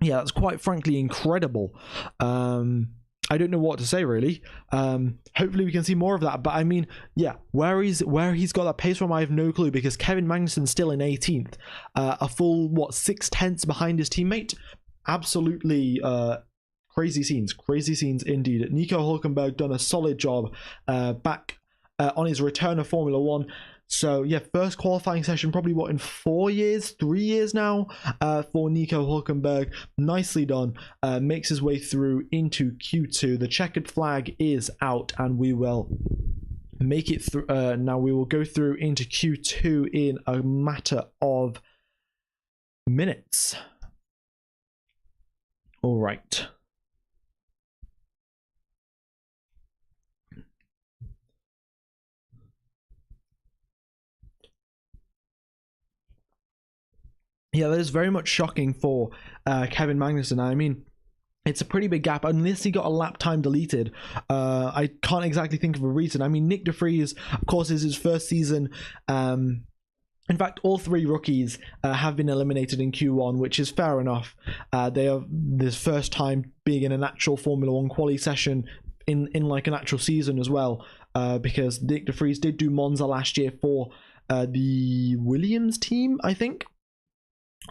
that's quite frankly incredible. I don't know what to say really. Hopefully we can see more of that, but I mean, yeah, where he's got that pace from, I have no clue, because Kevin Magnussen's still in 18th, a full 6/10 behind his teammate. Absolutely crazy scenes indeed. Nico Hülkenberg done a solid job back on his return of Formula 1. So yeah, first qualifying session probably what, in 4 years, 3 years now, for Nico Hulkenberg. Nicely done. Makes his way through into Q2. The checkered flag is out, and we will make it through. Now we will go through into Q2 in a matter of minutes. All right. Yeah, that is very much shocking for Kevin Magnussen. I mean, it's a pretty big gap, unless he got a lap time deleted. I can't exactly think of a reason. I mean, Nick de Vries, of course, is his first season. In fact, all 3 rookies have been eliminated in Q1, which is fair enough. They are this first time being in an actual Formula 1 quali session in like an actual season as well, because Nick de Vries did do Monza last year for the Williams team, I think,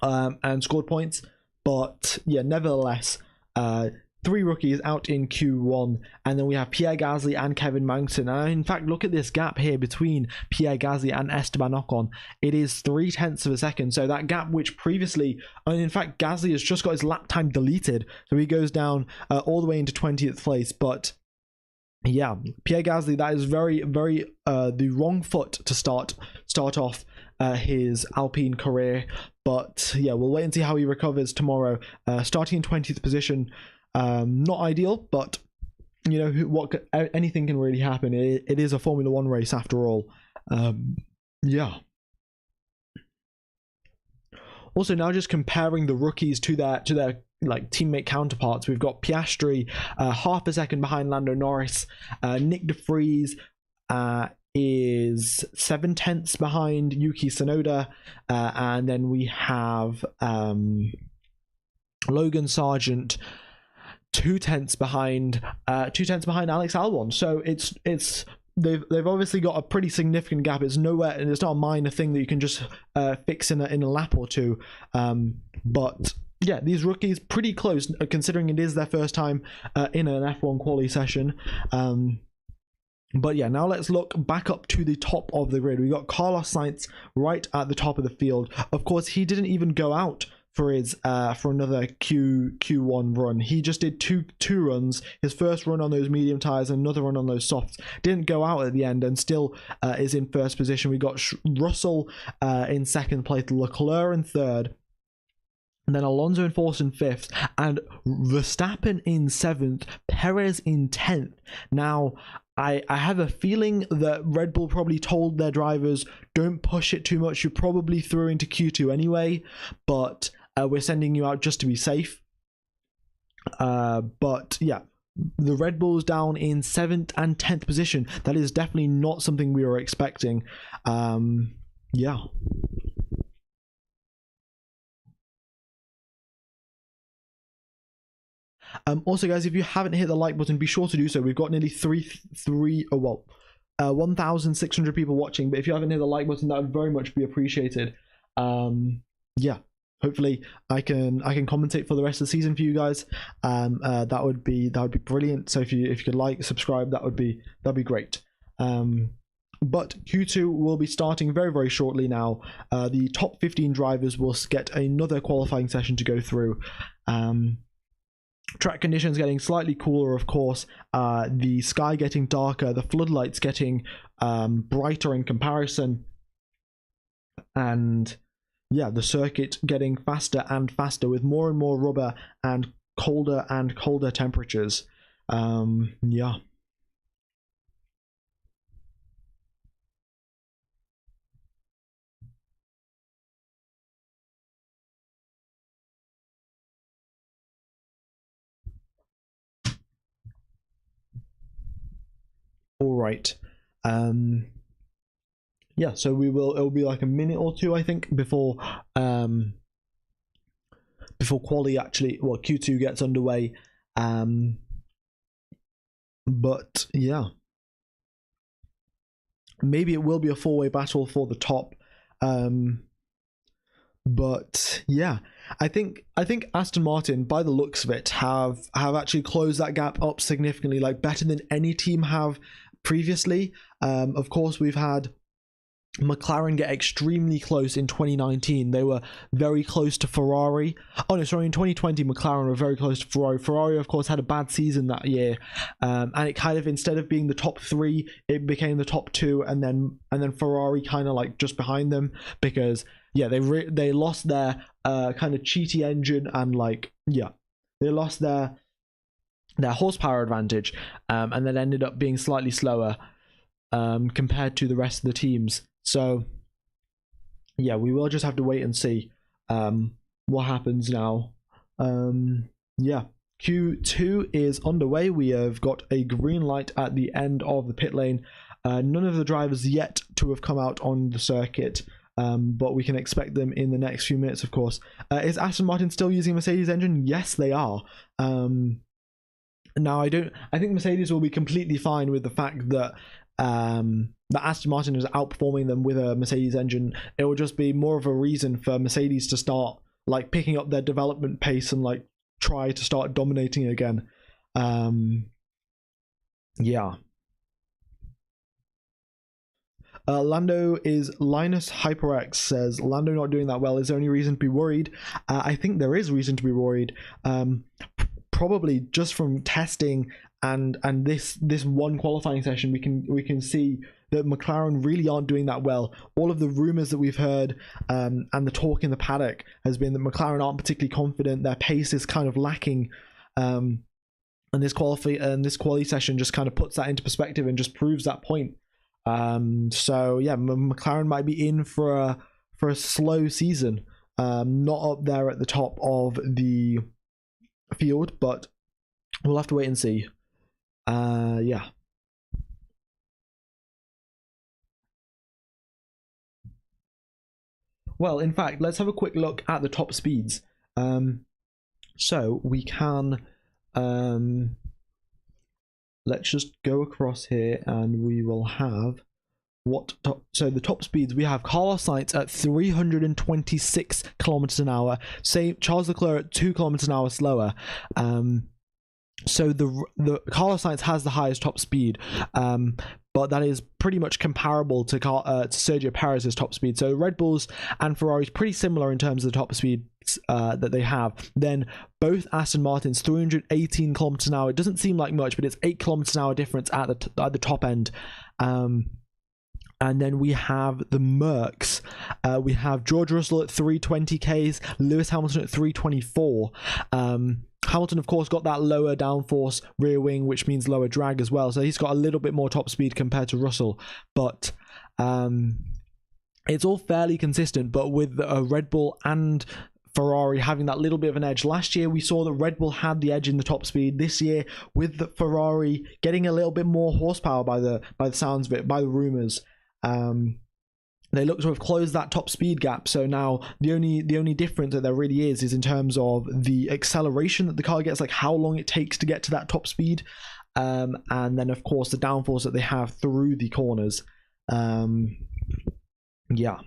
and scored points. But yeah, nevertheless, 3 rookies out in Q1, and then we have Pierre Gasly and Kevin Magnussen. And in fact, look at this gap here between Pierre Gasly and Esteban Ocon. It is 0.3 of a second. So that gap, which previously, and in fact, Gasly has just got his lap time deleted, so he goes down all the way into 20th place. But yeah, Pierre Gasly, that is very, very the wrong foot to start off his Alpine career. But yeah, we'll wait and see how he recovers tomorrow. Starting in 20th position, not ideal, but you know, anything can really happen. It is a Formula 1 race after all. Yeah. Also, now just comparing the rookies to their like teammate counterparts, we've got Piastri half a second behind Lando Norris. Nick de Vries is 0.7 behind Yuki Tsunoda, and then we have Logan Sargent 0.2 behind Alex Albon. So it's they've obviously got a pretty significant gap. It's nowhere, and it's not a minor thing that you can just fix in a lap or two. But yeah, these rookies pretty close, considering it is their first time in an F1 quali session. But yeah, now let's look back up to the top of the grid. We got Carlos Sainz right at the top of the field. Of course, he didn't even go out for his for another Q1 run. He just did two runs. His first run on those medium tires, another run on those softs. Didn't go out at the end, and still is in first position. We got Russell in second place, Leclerc in third, and then Alonso in fourth and fifth, and Verstappen in seventh, Perez in 10th. Now, I have a feeling that Red Bull probably told their drivers, don't push it too much, you're probably through into Q2 anyway, but we're sending you out just to be safe. But yeah, the Red Bulls down in 7th and 10th position. That is definitely not something we were expecting. Yeah. Also, guys, if you haven't hit the like button, be sure to do so. We've got nearly 1,600 people watching, but if you haven't hit the like button, that would very much be appreciated. Yeah, hopefully I can commentate for the rest of the season for you guys. That would be brilliant. So if you could like, subscribe, that'd be great. But Q2 will be starting very, very shortly now. The top 15 drivers will get another qualifying session to go through. Track conditions getting slightly cooler, of course. The sky getting darker, the floodlights getting brighter in comparison, and yeah, the circuit getting faster and faster with more and more rubber and colder temperatures. Yeah. All right. Yeah, so it'll be like a minute or two, I think, before Quali actually, well, Q2 gets underway. But yeah, maybe it will be a four-way battle for the top. But yeah, I think Aston Martin, by the looks of it, have actually closed that gap up significantly, like better than any team have previously. Of course, we've had McLaren get extremely close in 2019. They were very close to Ferrari. Oh no, sorry, in 2020 McLaren were very close to Ferrari. Ferrari, of course, had a bad season that year, and it kind of, instead of being the top three, it became the top two, and then Ferrari kind of like just behind them, because yeah, they lost their kind of cheaty engine, and like yeah, they lost their horsepower advantage, and then ended up being slightly slower compared to the rest of the teams. So yeah, we will just have to wait and see what happens now. Yeah, Q2 is underway. We have got a green light at the end of the pit lane. None of the drivers yet to have come out on the circuit, but we can expect them in the next few minutes, of course. Is Aston Martin still using a Mercedes engine? Yes, they are. Now, I think Mercedes will be completely fine with the fact that that Aston Martin is outperforming them with a Mercedes engine. It will just be more of a reason for Mercedes to start like picking up their development pace and like try to start dominating again. Yeah. Linus HyperX says, Lando not doing that well. Is there any reason to be worried? I think there is reason to be worried. Probably just from testing and this one qualifying session, we can see that McLaren really aren't doing that well. All of the rumors that we've heard and the talk in the paddock has been that McLaren aren't particularly confident. Their pace is kind of lacking, and this quali session just kind of puts that into perspective and just proves that point. So yeah, McLaren might be in for a slow season, not up there at the top of the field, but we'll have to wait and see. Yeah. Well, in fact, let's have a quick look at the top speeds. So we can let's just go across here and we will have so the top speeds. We have Carlos Sainz at 326 kilometers an hour. Say Charles Leclerc at 2 kilometers an hour slower. So the Carlos Sainz has the highest top speed, but that is pretty much comparable to Sergio Perez's top speed. So Red Bulls and Ferraris pretty similar in terms of the top speed that they have. Then both Aston Martins 318 kilometers an hour. It doesn't seem like much, but it's 8 kilometers an hour difference at the top end. And then we have the Mercs. We have George Russell at 320 Ks, Lewis Hamilton at 324. Hamilton, of course, got that lower downforce rear wing, which means lower drag as well. So he's got a little bit more top speed compared to Russell. But it's all fairly consistent. But with Red Bull and Ferrari having that little bit of an edge. Last year, we saw that Red Bull had the edge in the top speed. This year, with the Ferrari getting a little bit more horsepower by the sounds of it, by the rumours, they look to have closed that top speed gap. So now the only difference that there really is in terms of the acceleration that the car gets, like how long it takes to get to that top speed, and then of course the downforce that they have through the corners. Yeah.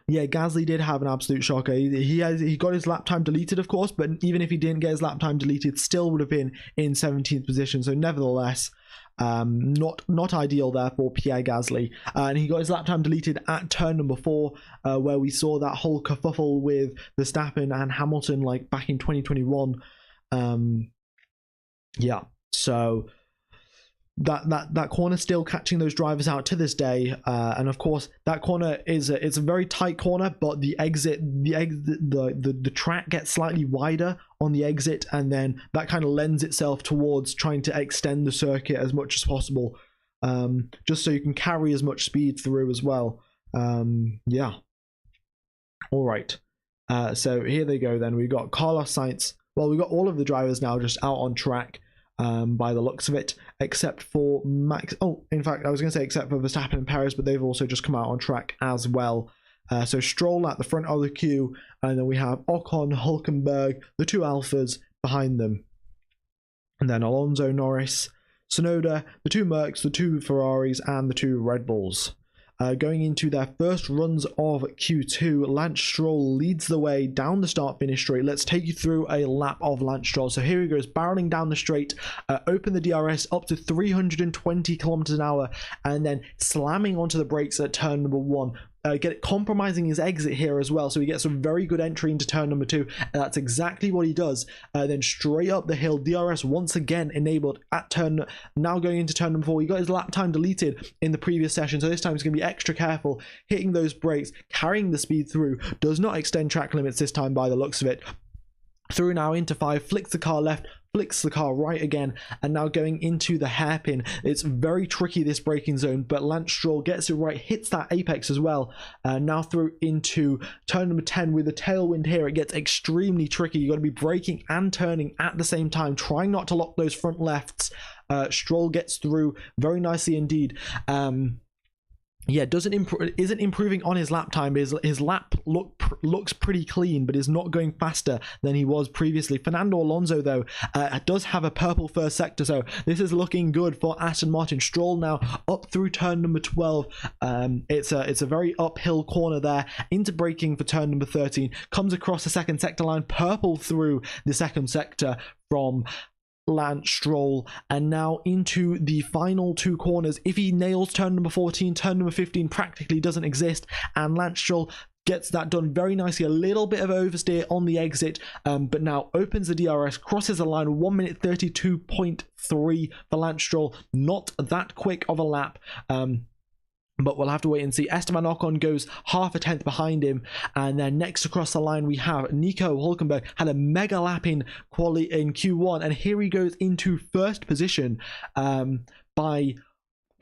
Yeah, Gasly did have an absolute shocker. He got his lap time deleted, of course, but even if he didn't get his lap time deleted, still would have been in 17th position. So nevertheless, not ideal there for Pierre Gasly. And he got his lap time deleted at turn number 4, where we saw that whole kerfuffle with Verstappen and Hamilton, like back in 2021. Yeah, so that corner still catching those drivers out to this day, and of course that corner it's a very tight corner, but the track gets slightly wider on the exit, and then that kind of lends itself towards trying to extend the circuit as much as possible, just so you can carry as much speed through as well. Yeah, all right, so here they go then. We got Carlos Sainz. Well, we got all of the drivers now just out on track, by the looks of it, except for Max. Oh, in fact, I was going to say except for Verstappen and Perez, but they've also just come out on track as well. So Stroll at the front of the queue, and then we have Ocon, Hülkenberg, the 2 Alphas behind them. And then Alonso, Norris, Tsunoda, the 2 Mercs, the 2 Ferraris, and the 2 Red Bulls. going into their first runs of Q2. Lance Stroll leads the way down the start-finish straight. Let's take you through a lap of Lance Stroll. So here he goes, barreling down the straight, open the DRS up to 320 kilometers an hour, and then slamming onto the brakes at turn number 1. Compromising his exit here as well, so he gets a very good entry into turn number 2, and that's exactly what he does. Then straight up the hill, DRS once again enabled at turn, now going into turn number 4. He got his lap time deleted in the previous session, so this time he's going to be extra careful, hitting those brakes, carrying the speed through, does not extend track limits this time by the looks of it. Through now into 5, flicks the car left, flicks the car right again, and now going into the hairpin. It's very tricky, this braking zone, but Lance Stroll gets it right, hits that apex as well. Now through into turn number 10 with a tailwind here, it gets extremely tricky. You got to be braking and turning at the same time, trying not to lock those front lefts. Stroll gets through very nicely indeed. Yeah, isn't improving on his lap time. His lap looks pretty clean, but is not going faster than he was previously. Fernando Alonso, though, does have a purple first sector, so this is looking good for Aston Martin. Stroll now up through turn number 12. It's a very uphill corner there, into braking for turn number 13. Comes across the second sector line, purple through the second sector from Lance Stroll, and now into the final 2 corners. If he nails turn number 14, turn number 15 practically doesn't exist, and Lance Stroll gets that done very nicely. A little bit of oversteer on the exit, but now opens the DRS, crosses the line, 1 minute 32.3 for Lance Stroll. Not that quick of a lap, but we'll have to wait and see. Esteban Ocon goes half a tenth behind him, and then next across the line we have Nico Hülkenberg. Had a mega lap in Quali in Q1, and here he goes into first position by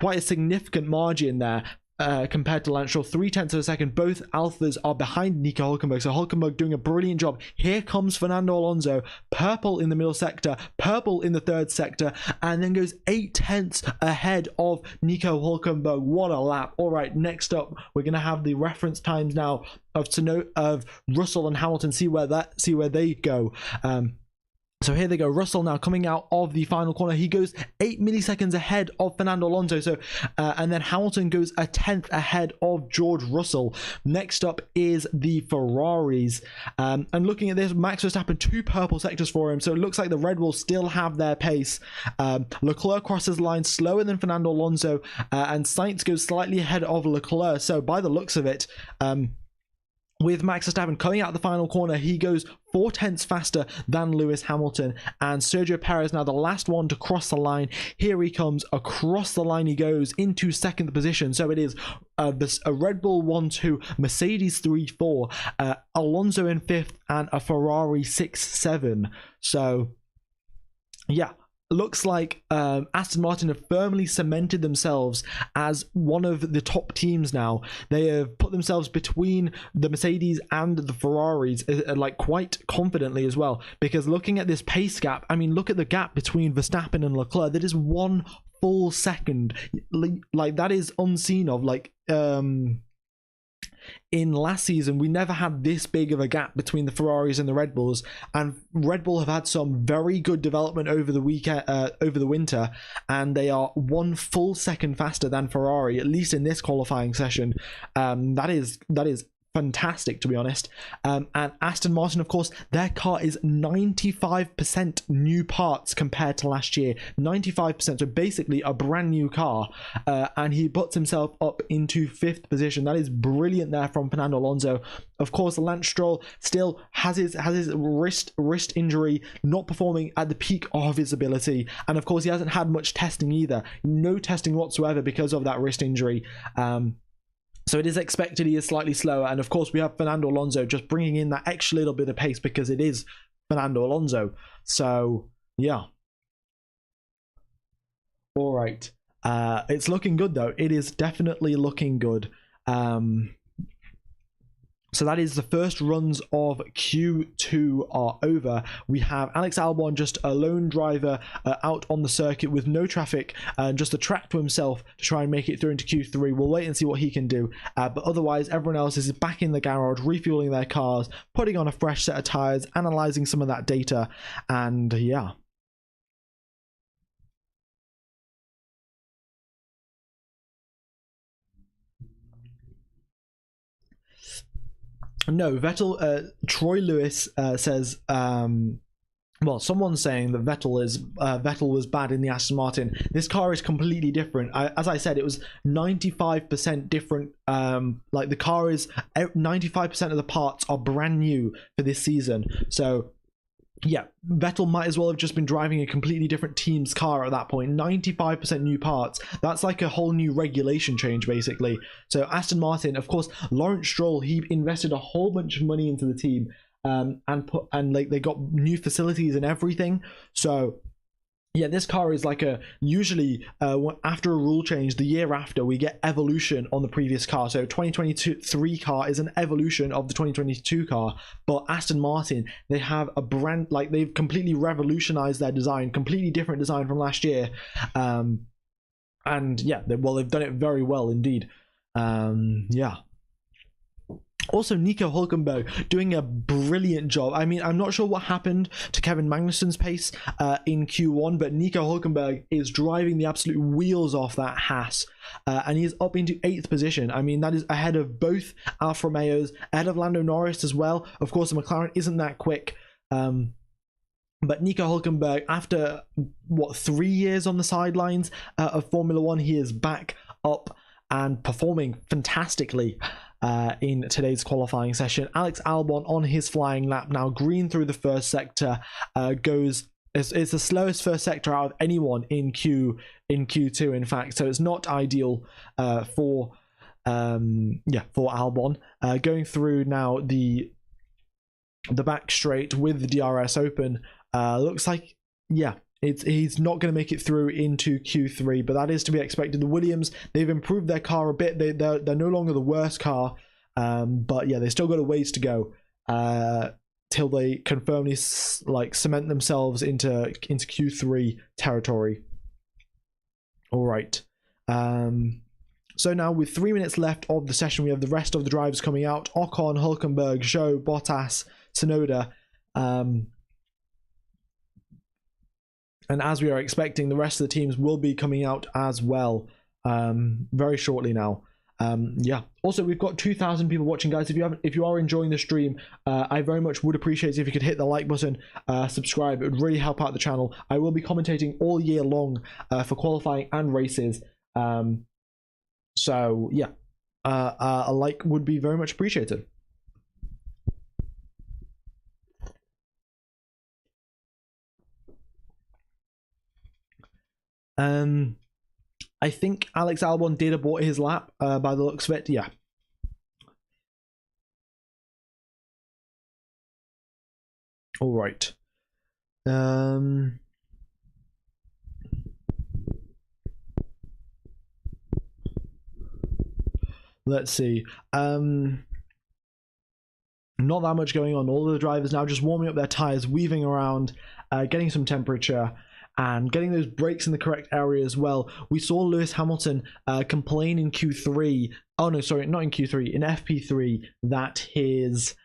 quite a significant margin there. Compared to Lance Stroll, 0.3 of a second. Both Alphas are behind Nico Hülkenberg, so Hülkenberg doing a brilliant job. Here comes Fernando Alonso, purple in the middle sector, purple in the third sector, and then goes 0.8 ahead of Nico Hülkenberg. What a lap! All right, next up we're gonna have the reference times now of Russell and Hamilton. See where they go. So here they go. Russell now coming out of the final corner. He goes 8 milliseconds ahead of Fernando Alonso. So, and then Hamilton goes a tenth ahead of George Russell. Next up is the Ferraris. And looking at this, Max Verstappen, 2 purple sectors for him. So it looks like the Red Bulls still have their pace. Leclerc crosses the line slower than Fernando Alonso. And Sainz goes slightly ahead of Leclerc. So by the looks of it, with Max Verstappen coming out the final corner, he goes 0.4 faster than Lewis Hamilton, and Sergio Perez now the last one to cross the line. Here he comes, across the line he goes into second position. So it is a Red Bull 1-2, Mercedes 3-4, Alonso in 5th, and a Ferrari 6-7. So yeah, looks like Aston Martin have firmly cemented themselves as one of the top teams now. They have put themselves between the Mercedes and the Ferraris, like quite confidently as well. Because looking at this pace gap, I mean, look at the gap between Verstappen and Leclerc. That is 1 full second. Like that is unseen of. Like in last season, we never had this big of a gap between the Ferraris and the Red Bulls, and Red Bull have had some very good development over the winter, and they are 1 full second faster than Ferrari, at least in this qualifying session. That is fantastic, to be honest. And Aston Martin, of course, their car is 95% new parts compared to last year. 95%, so basically a brand new car. And he puts himself up into 5th position. That is brilliant there from Fernando Alonso. Of course, Lance Stroll still has his wrist injury, not performing at the peak of his ability. And of course, he hasn't had much testing either. No testing whatsoever because of that wrist injury. So it is expected he is slightly slower. And of course, we have Fernando Alonso just bringing in that extra little bit of pace because it is Fernando Alonso. So, yeah. All right. It's looking good, though. It is definitely looking good. So that is the first runs of Q2 are over. We have Alex Albon, just a lone driver out on the circuit with no traffic, and just a track to himself to try and make it through into Q3. We'll wait and see what he can do. But otherwise, everyone else is back in the garage, refueling their cars, putting on a fresh set of tires, analyzing some of that data, and yeah. No, Vettel. Troy Lewis says. Well, someone's saying that Vettel was bad in the Aston Martin. This car is completely different. As I said, it was 95% different. Like the car is 95% of the parts are brand new for this season. So yeah, Vettel might as well have just been driving a completely different team's car at that point. 95% new parts. That's like a whole new regulation change, basically. So Aston Martin, of course, Lawrence Stroll, he invested a whole bunch of money into the team. And like they got new facilities and everything. So yeah, this car is like usually after a rule change, the year after, we get evolution on the previous car. So 2023 car is an evolution of the 2022 car. But Aston Martin, they have a brand, like they've completely revolutionized their design, completely different design from last year. And yeah, they've done it very well indeed. Yeah. Also, Nico Hülkenberg doing a brilliant job. I mean, I'm not sure what happened to Kevin Magnussen's pace in Q1, but Nico Hülkenberg is driving the absolute wheels off that Haas, and he's up into 8th position. I mean, that is ahead of both Alfa Romeos, ahead of Lando Norris as well. Of course, the McLaren isn't that quick. But Nico Hülkenberg, after 3 years on the sidelines of Formula One, he is back up and performing fantastically in today's qualifying session. Alex Albon on his flying lap now, green through the first sector, it's the slowest first sector out of anyone in Q2, in fact, so it's not ideal for Albon. Going through now the back straight with the DRS open, looks like he's not going to make it through into Q3, but that is to be expected. The Williams, they've improved their car a bit. They're no longer the worst car, but yeah, they still got a ways to go till they can firmly cement themselves into Q3 territory. All right. So now with 3 minutes left of the session, we have the rest of the drivers coming out: Ocon, Hülkenberg, Zhou, Bottas, Tsunoda. And as we are expecting, the rest of the teams will be coming out as well very shortly now. Yeah. Also, we've got 2,000 people watching, guys. If you are enjoying the stream, I very much would appreciate it if you could hit the like button, subscribe. It would really help out the channel. I will be commentating all year long for qualifying and races. So yeah, a like would be very much appreciated. I think Alex Albon did abort his lap by the looks of it. Yeah. All right. Let's see. Not that much going on. All of the drivers now just warming up their tires, weaving around, getting some temperature, and getting those brakes in the correct area as well. We saw Lewis Hamilton complain in Q3. Oh no, sorry, not in Q3. In FP3, that his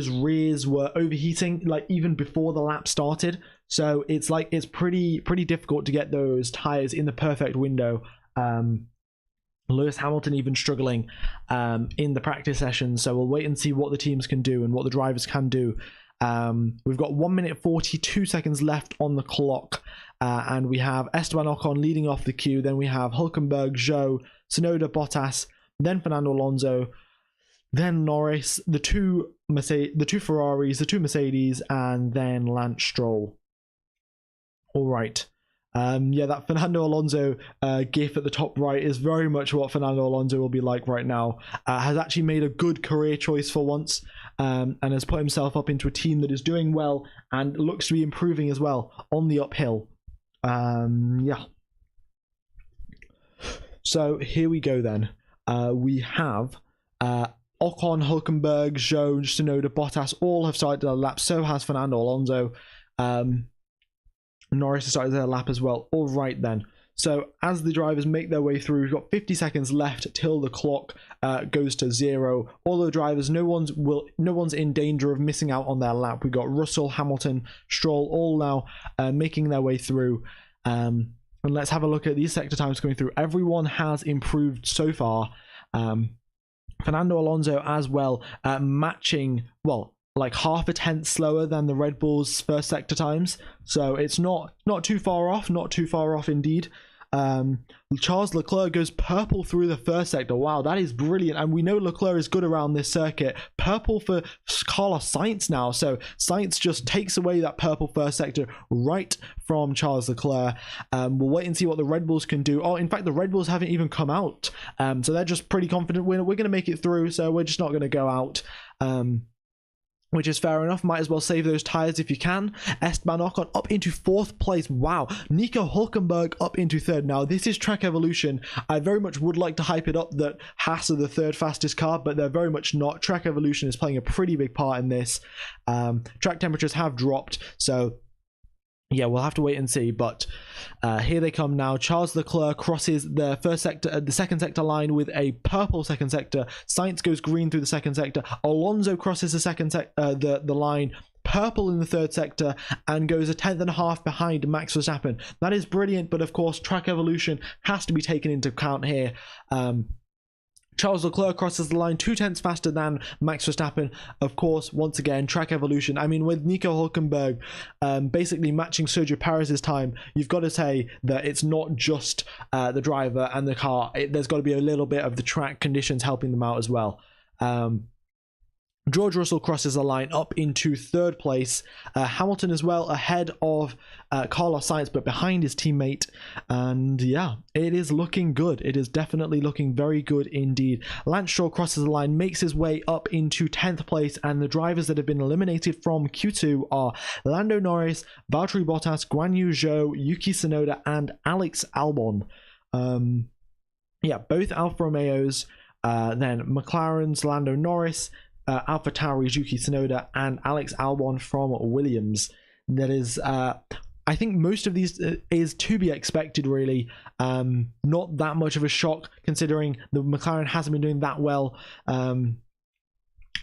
rears were overheating, like even before the lap started. So it's pretty difficult to get those tires in the perfect window. Lewis Hamilton even struggling in the practice session. So we'll wait and see what the teams can do and what the drivers can do. We've got 1 minute 42 seconds left on the clock, and we have Esteban Ocon leading off the queue. Then we have Hülkenberg, Zhou, Tsunoda, Bottas, then Fernando Alonso, then Norris, the two Ferraris, the two Mercedes, and then Lance Stroll. All right. Yeah, that Fernando Alonso gif at the top right is very much what Fernando Alonso will be like right now. Has actually made a good career choice for once, and has put himself up into a team that is doing well and looks to be improving as well on the uphill. Yeah. So here we go then. We have Ocon, Hülkenberg, Zhou, Tsunoda, Bottas all have started their lap. So has Fernando Alonso. Norris has started their lap as well. All right then. So as the drivers make their way through, we've got 50 seconds left till the clock goes to 0. All the drivers, no one's in danger of missing out on their lap. We've got Russell, Hamilton, Stroll all now making their way through. And let's have a look at these sector times going through. Everyone has improved so far. Fernando Alonso as well, matching, well, like half a tenth slower than the Red Bull's first sector times. So it's not too far off, not too far off indeed. Charles Leclerc goes purple through the first sector. Wow, that is brilliant. And we know Leclerc is good around this circuit. Purple for Carlos Sainz now. So Sainz just takes away that purple first sector right from Charles Leclerc. We'll wait and see what the Red Bulls can do. Oh, in fact, the Red Bulls haven't even come out. So they're just pretty confident. We're going to make it through. So we're just not going to go out. Which is fair enough. Might as well save those tyres if you can. Esteban Ocon up into 4th place. Wow. Nico Hülkenberg up into 3rd. Now, this is Track Evolution. I very much would like to hype it up that Haas are the 3rd fastest car, but they're very much not. Track Evolution is playing a pretty big part in this. Track temperatures have dropped, so yeah, we'll have to wait and see, but here they come now. Charles Leclerc crosses the second sector line with a purple second sector. Sainz goes green through the second sector. Alonso crosses the line purple in the 3rd sector and goes a tenth and a half behind Max Verstappen. That is brilliant, but of course, Track Evolution has to be taken into account here. Charles Leclerc crosses the line 2 tenths faster than Max Verstappen. Of course, once again, Track Evolution. I mean, with Nico Hülkenberg basically matching Sergio Perez's time, you've got to say that it's not just the driver and the car. There's got to be a little bit of the track conditions helping them out as well. George Russell crosses the line up into 3rd place. Hamilton as well, ahead of Carlos Sainz, but behind his teammate. And yeah, it is looking good. It is definitely looking very good indeed. Lance Stroll crosses the line, makes his way up into 10th place, and the drivers that have been eliminated from Q2 are Lando Norris, Valtteri Bottas, Guan Yu Zhou, Yuki Tsunoda, and Alex Albon. Yeah, both Alfa Romeos, then McLaren's Lando Norris, Alpha Tauri's Yuki Tsunoda, and Alex Albon from Williams. That is, I think most of these is to be expected, really. Not that much of a shock considering the McLaren hasn't been doing that well.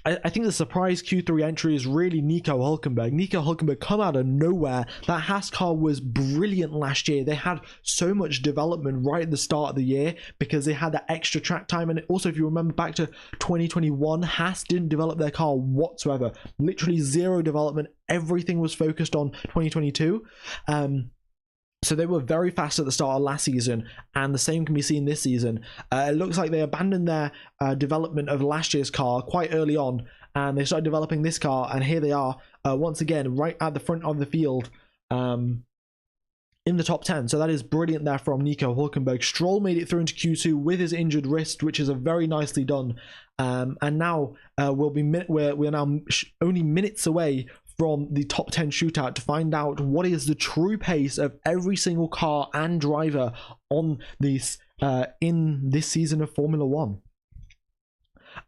I think the surprise Q3 entry is really Nico Hülkenberg. Nico Hülkenberg come out of nowhere. That Haas car was brilliant last year. They had so much development right at the start of the year because they had that extra track time. And also, if you remember back to 2021, Haas didn't develop their car whatsoever. Literally zero development. Everything was focused on 2022. So they were very fast at the start of last season, and the same can be seen this season. It looks like they abandoned their development of last year's car quite early on, and they started developing this car, and here they are, once again, right at the front of the field, in the top 10. So that is brilliant there from Nico Hülkenberg. Stroll made it through into Q2 with his injured wrist, which is a very nicely done. And now we're now only minutes away from the top 10 shootout to find out what is the true pace of every single car and driver on this in this season of Formula One.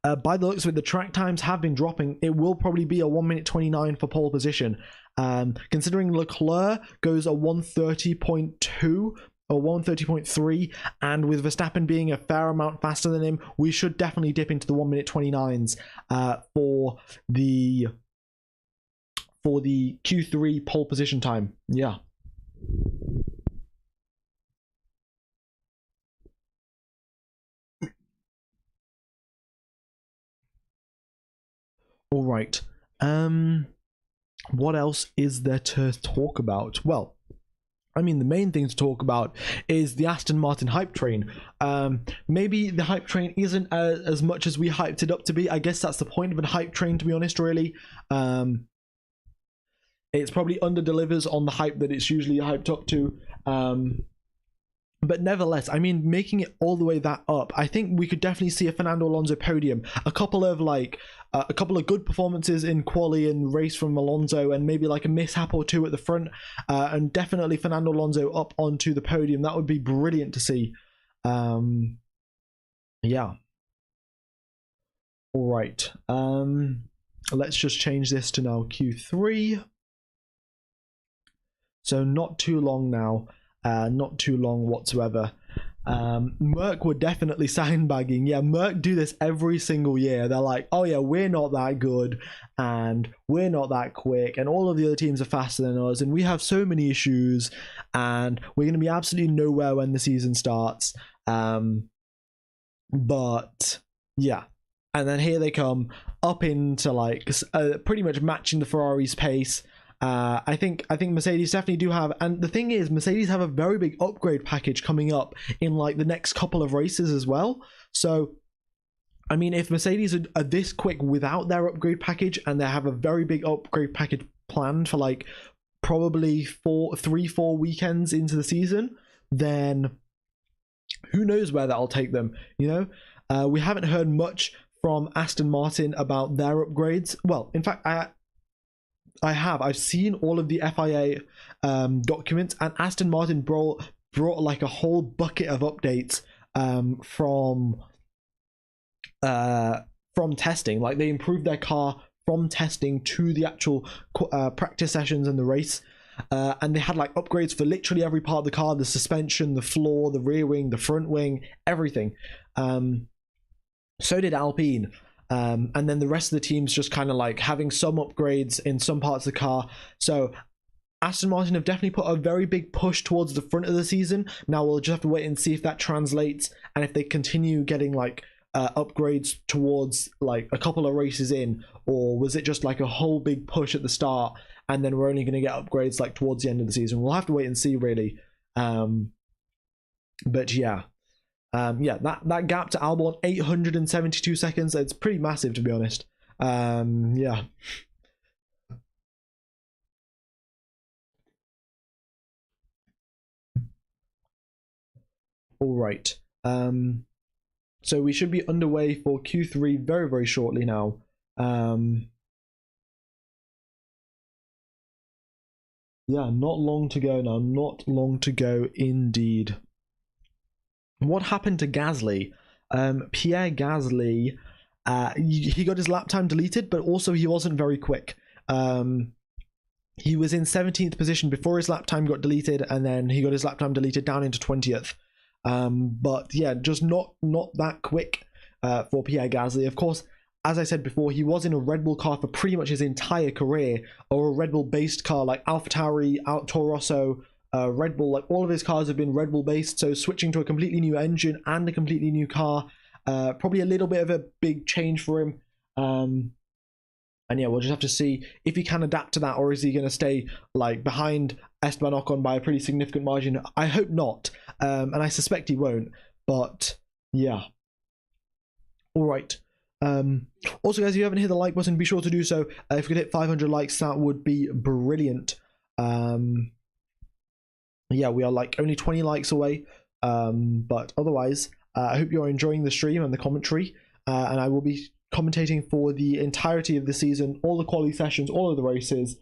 By the looks of it, the track times have been dropping. It will probably be a 1:29 for pole position. Considering Leclerc goes a 1:30.2 or 1:30.3, and with Verstappen being a fair amount faster than him, we should definitely dip into the 1:29s for the Q3 pole position time. Yeah. All right. What else is there to talk about? Well, I mean, the main thing to talk about is the Aston Martin hype train. Maybe the hype train isn't as much as we hyped it up to be. I guess that's the point of a hype train, to be honest, really. It's probably under-delivers on the hype that it's usually hyped up to. But nevertheless, I mean, making it all the way that up, I think we could definitely see a Fernando Alonso podium. A couple of good performances in quali and race from Alonso, and maybe like a mishap or two at the front, and definitely Fernando Alonso up onto the podium. That would be brilliant to see. Yeah. All right. Let's just change this to now Q3. So not too long now. Not too long whatsoever. Merc were definitely sandbagging. Yeah, Merc do this every single year. They're like, oh yeah, we're not that good and we're not that quick and all of the other teams are faster than us and we have so many issues and we're going to be absolutely nowhere when the season starts. But yeah, and then here they come up into like pretty much matching the Ferrari's pace. I think Mercedes definitely do have, and the thing is, Mercedes have a very big upgrade package coming up in like the next couple of races as well. So, I mean, if Mercedes are this quick without their upgrade package, and they have a very big upgrade package planned for like probably 4 weekends into the season, then who knows where that'll take them, you know? We haven't heard much from Aston Martin about their upgrades. Well, in fact, I've seen all of the FIA documents, and Aston Martin brought like a whole bucket of updates from testing. Like, they improved their car from testing to the actual practice sessions and the race, and they had like upgrades for literally every part of the car: the suspension, the floor, the rear wing, the front wing, everything. So did Alpine. And then the rest of the teams just kind of like having some upgrades in some parts of the car. So Aston Martin have definitely put a very big push towards the front of the season. Now we'll just have to wait and see if that translates, and if they continue getting like upgrades towards like a couple of races in, or was it just like a whole big push at the start and then we're only going to get upgrades like towards the end of the season. We'll have to wait and see, really. But yeah. That gap to Albon, 872 seconds. It's pretty massive, to be honest. Yeah. All right. So we should be underway for Q3 very, very shortly now. Yeah, not long to go now. Not long to go indeed. What happened to Gasly? Pierre Gasly, he got his lap time deleted, but also he wasn't very quick. He was in 17th position before his lap time got deleted, and then he got his lap time deleted down into 20th. But yeah, just not that quick for Pierre Gasly. Of course, as I said before, he was in a Red Bull car for pretty much his entire career, or a Red Bull based car like AlphaTauri, Toro Rosso, Red Bull. Like, all of his cars have been Red Bull based, so switching to a completely new engine and a completely new car, probably a little bit of a big change for him. And yeah, we'll just have to see if he can adapt to that, or is he going to stay like behind Esteban Ocon by a pretty significant margin. I hope not, and I suspect he won't, but yeah. All right. Also, guys, if you haven't hit the like button, be sure to do so. If we could hit 500 likes, that would be brilliant. Yeah, we are like only 20 likes away, but otherwise I hope you're enjoying the stream and the commentary, and I will be commentating for the entirety of the season, all the quali sessions, all of the races.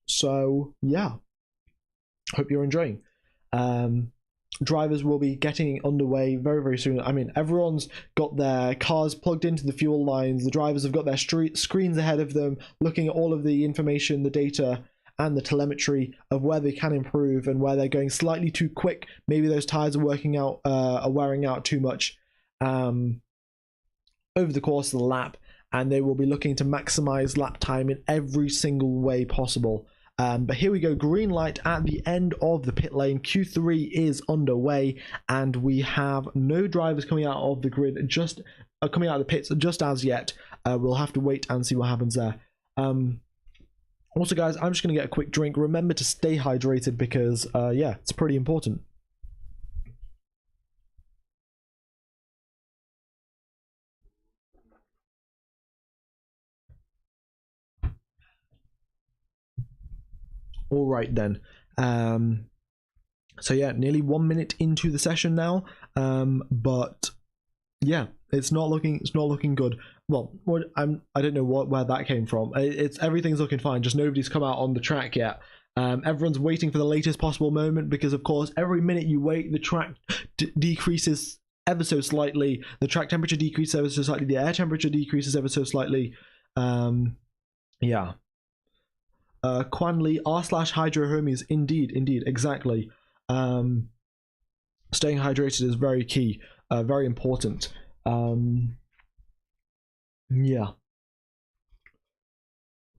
So yeah, hope you're enjoying. Drivers will be getting underway very, very soon. I mean, everyone's got their cars plugged into the fuel lines. The drivers have got their screens ahead of them, looking at all of the information, the data, and the telemetry of where they can improve and where they're going slightly too quick. Maybe those tires are wearing out too much over the course of the lap, and they will be looking to maximize lap time in every single way possible. But here we go, green light at the end of the pit lane. Q3 is underway, and we have no drivers coming out of the grid, just coming out of the pits just as yet. We'll have to wait and see what happens there. Also, guys, I'm just going to get a quick drink. Remember to stay hydrated because, yeah, it's pretty important. All right, then. So, yeah, nearly 1 minute into the session now. But, yeah, it's not looking good. Well, I don't know where that came from. Everything's looking fine. Just nobody's come out on the track yet. Everyone's waiting for the latest possible moment because, of course, every minute you wait, the track decreases ever so slightly. The track temperature decreases ever so slightly. The air temperature decreases ever so slightly. Yeah. Quali r/Hydro Homies, indeed, exactly. Staying hydrated is very key, very important. Yeah.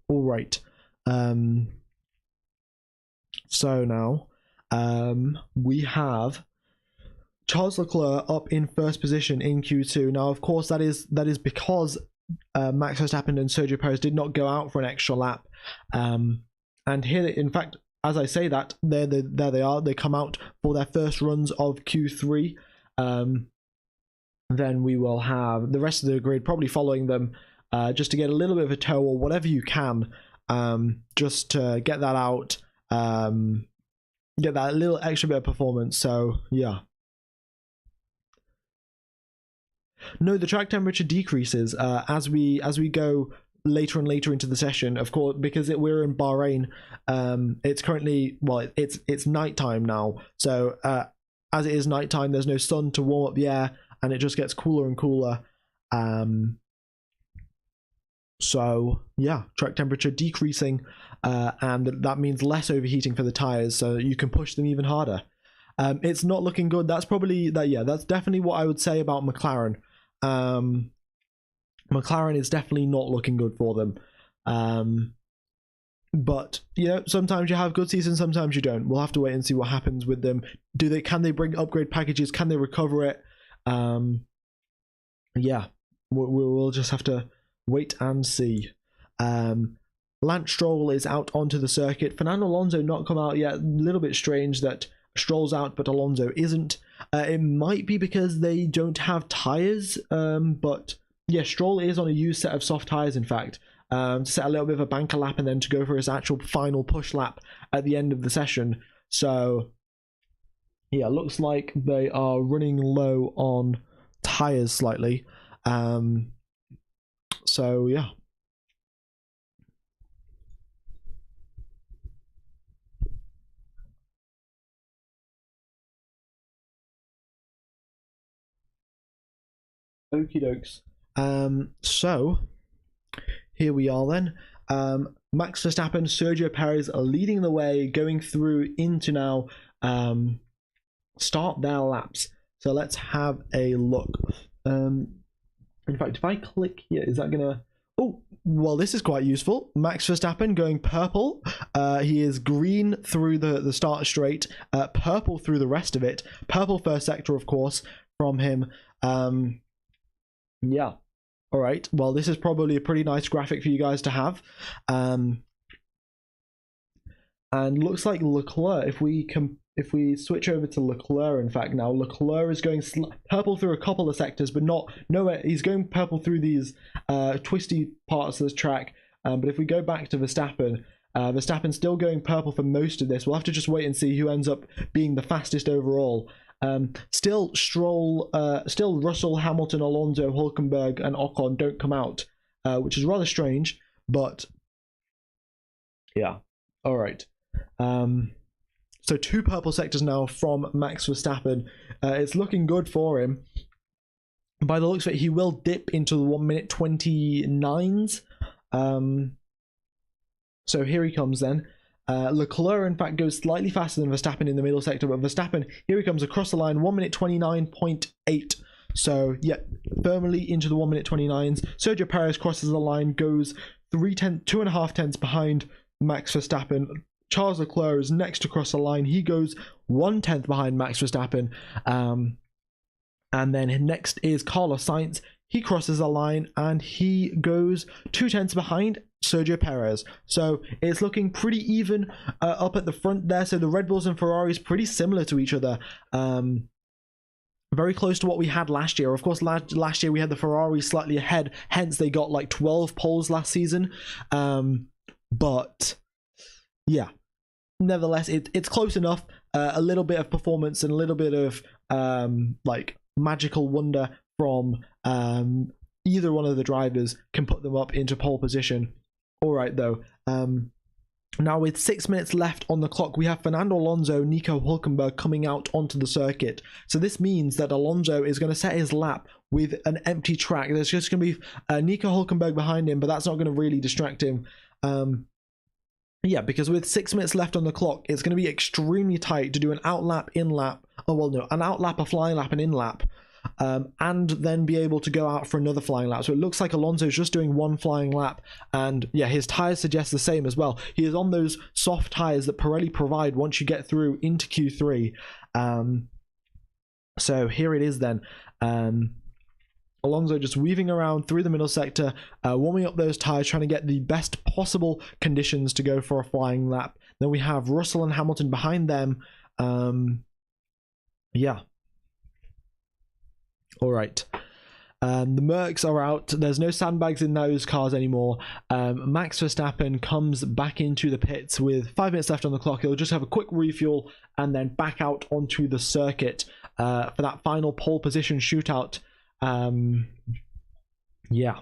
All right. So now we have Charles Leclerc up in first position in Q2. Now, of course, that is because Max Verstappen and Sergio Perez did not go out for an extra lap. And here, in fact, as I say that, there they are. They come out for their first runs of Q3. Then we will have the rest of the grid probably following them, just to get a little bit of a tow or whatever you can, just to get that out, get that little extra bit of performance. So yeah. No, the track temperature decreases as we go later and later into the session, of course, because we're in Bahrain. It's currently, well, it's nighttime now, so as it is nighttime, there's no sun to warm up the air, and it just gets cooler and cooler. So yeah, track temperature decreasing, and that means less overheating for the tires, so you can push them even harder. It's not looking good. That's probably that. Yeah, that's definitely what I would say about McLaren. McLaren is definitely not looking good for them. But you know, sometimes you have good seasons, sometimes you don't. We'll have to wait and see what happens with them. Can they bring upgrade packages? Can they recover it? Yeah, we'll just have to wait and see. Lance Stroll is out onto the circuit. Fernando Alonso not come out yet. A little bit strange that Stroll's out but Alonso isn't. It might be because they don't have tires, but yeah, Stroll is on a used set of soft tires, in fact, to set a little bit of a banker lap and then to go for his actual final push lap at the end of the session. So yeah, looks like they are running low on tires slightly. So yeah. Okie dokes. So here we are then. Max Verstappen, Sergio Perez are leading the way, going through into now start their laps. So let's have a look. In fact, if I click here, is that gonna... Oh, well, this is quite useful. Max Verstappen going purple. He is green through the start straight, purple through the rest of it. Purple first sector, of course, from him. Yeah. All right. Well, this is probably a pretty nice graphic for you guys to have. And looks like Leclerc, if we switch over to Leclerc, in fact, now Leclerc is going purple through a couple of sectors, but nowhere. He's going purple through these twisty parts of the track. But if we go back to Verstappen, Verstappen's still going purple for most of this. We'll have to just wait and see who ends up being the fastest overall. Still Russell, Hamilton, Alonso, Hülkenberg, and Ocon don't come out, which is rather strange, but yeah. All right. So 2 purple sectors now from Max Verstappen. It's looking good for him. By the looks of it, he will dip into the 1 minute 29s. So here he comes then. Leclerc, in fact, goes slightly faster than Verstappen in the middle sector, but Verstappen, here he comes across the line, 1 minute 29.8. So, yeah, firmly into the 1 minute 29s. Sergio Perez crosses the line, goes 2.5 tenths behind Max Verstappen. Charles Leclerc is next to cross the line. He goes 1 tenth behind Max Verstappen. And then next is Carlos Sainz. He crosses the line and he goes 2 tenths behind Sergio Perez. So it's looking pretty even up at the front there. So the Red Bulls and Ferraris pretty similar to each other. Very close to what we had last year. Of course, last year we had the Ferraris slightly ahead. Hence, they got like 12 poles last season. But yeah, nevertheless, it's close enough. A little bit of performance and a little bit of like magical wonder from either one of the drivers can put them up into pole position. All right, though. Now with 6 minutes left on the clock, we have Fernando Alonso, Nico Hülkenberg coming out onto the circuit. So this means that Alonso is going to set his lap with an empty track. There's just going to be Nico Hülkenberg behind him, but that's not going to really distract him. Yeah, because with 6 minutes left on the clock, it's going to be extremely tight to do an outlap, in-lap. Oh, well, no, an outlap, a flying lap, and in-lap. And then be able to go out for another flying lap. So it looks like Alonso's just doing one flying lap, and yeah, his tires suggest the same as well. He is on those soft tires that Pirelli provide once you get through into Q3. So here it is then. Alonso just weaving around through the middle sector, warming up those tyres, trying to get the best possible conditions to go for a flying lap. Then we have Russell and Hamilton behind them. Yeah. All right. The Mercs are out. There's no sandbags in those cars anymore. Max Verstappen comes back into the pits with 5 minutes left on the clock. He'll just have a quick refuel and then back out onto the circuit for that final pole position shootout. Yeah.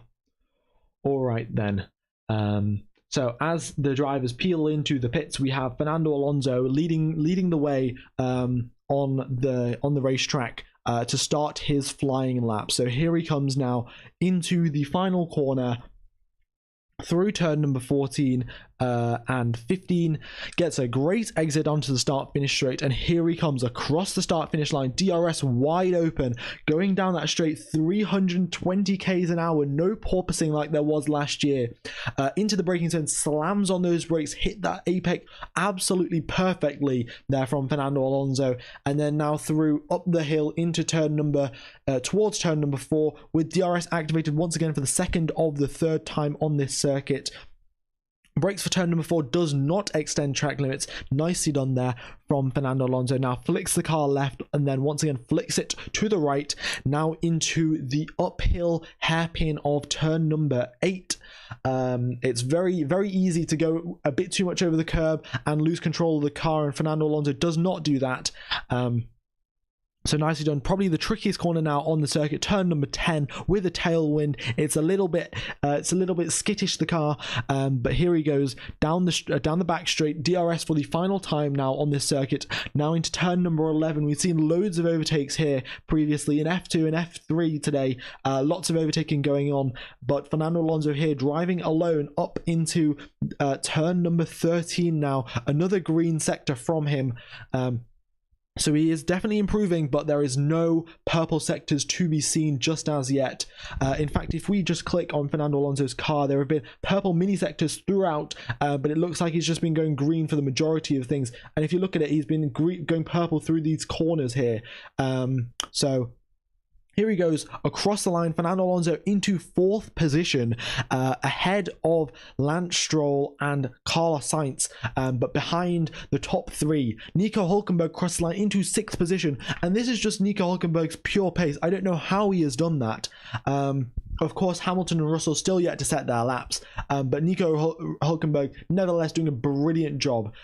All right then. So as the drivers peel into the pits, we have Fernando Alonso leading the way on the racetrack to start his flying lap. So here he comes now into the final corner, through turn number 14 and 15, gets a great exit onto the start finish straight, and here he comes across the start finish line, DRS wide open, going down that straight 320 k's an hour, no porpoising like there was last year, into the braking zone, slams on those brakes, hit that apex absolutely perfectly there from Fernando Alonso, and then now through up the hill into turn number towards turn number 4 with DRS activated once again for the second of the third time on this circuit. Brakes for turn number 4, does not extend track limits. Nicely done there from Fernando Alonso. Now flicks the car left and then once again flicks it to the right. Now into the uphill hairpin of turn number 8. It's very, very easy to go a bit too much over the curb and lose control of the car, and Fernando Alonso does not do that. So nicely done. Probably the trickiest corner now on the circuit, turn number 10 with a tailwind. It's a little bit skittish, the car, but here he goes down the back straight. DRS for the final time now on this circuit. Now into turn number 11. We've seen loads of overtakes here previously in F2 and F3 today. Lots of overtaking going on, but Fernando Alonso here driving alone up into turn number 13 now. Another green sector from him. So he is definitely improving, but there is no purple sectors to be seen just as yet. In fact, if we just click on Fernando Alonso's car, there have been purple mini sectors throughout, but it looks like he's just been going green for the majority of things. And if you look at it, he's been going purple through these corners here. So here he goes across the line, Fernando Alonso into 4th position, ahead of Lance Stroll and Carlos Sainz, but behind the top 3. Nico Hülkenberg crossed the line into 6th position, and this is just Nico Hülkenberg's pure pace. I don't know how he has done that. Of course, Hamilton and Russell still yet to set their laps, but Nico Hülkenberg nevertheless doing a brilliant job.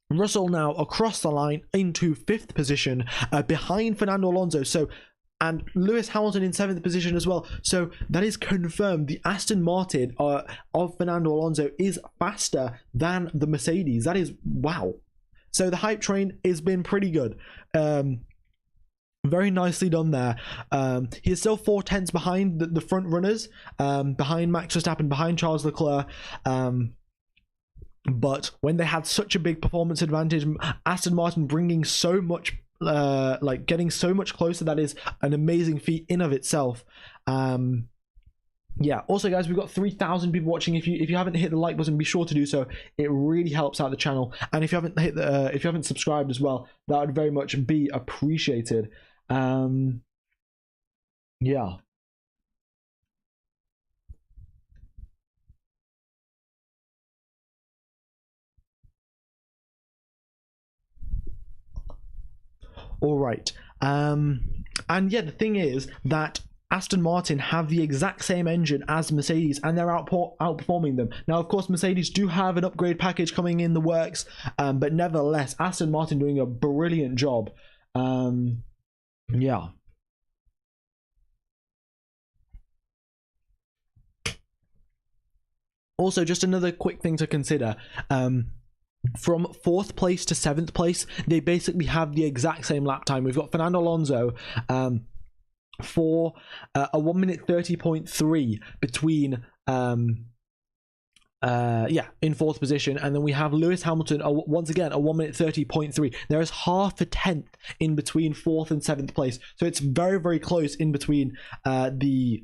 Russell now across the line into 5th position, behind Fernando Alonso. And Lewis Hamilton in 7th position as well. So that is confirmed. The Aston Martin of Fernando Alonso is faster than the Mercedes. That is, wow. So the hype train has been pretty good. Very nicely done there. He is still 4 tenths behind the front runners, behind Max Verstappen, behind Charles Leclerc. But when they had such a big performance advantage, Aston Martin bringing so much getting so much closer, that is an amazing feat in of itself. Yeah, also guys, we've got 3,000 people watching. If you haven't hit the like button, be sure to do so. It really helps out the channel, and if you haven't subscribed as well, that would very much be appreciated. Yeah. All right. And yeah, the thing is that Aston Martin have the exact same engine as Mercedes, and they're outperforming them. Now, of course, Mercedes do have an upgrade package coming in the works, but nevertheless, Aston Martin doing a brilliant job. Yeah. Also, just another quick thing to consider. From 4th place to 7th place, they basically have the exact same lap time. We've got Fernando Alonso for a 1:30.3 between in 4th position, and then we have Lewis Hamilton once again a 1:30.3. There is half a tenth in between 4th and 7th place, so it's very, very close in between the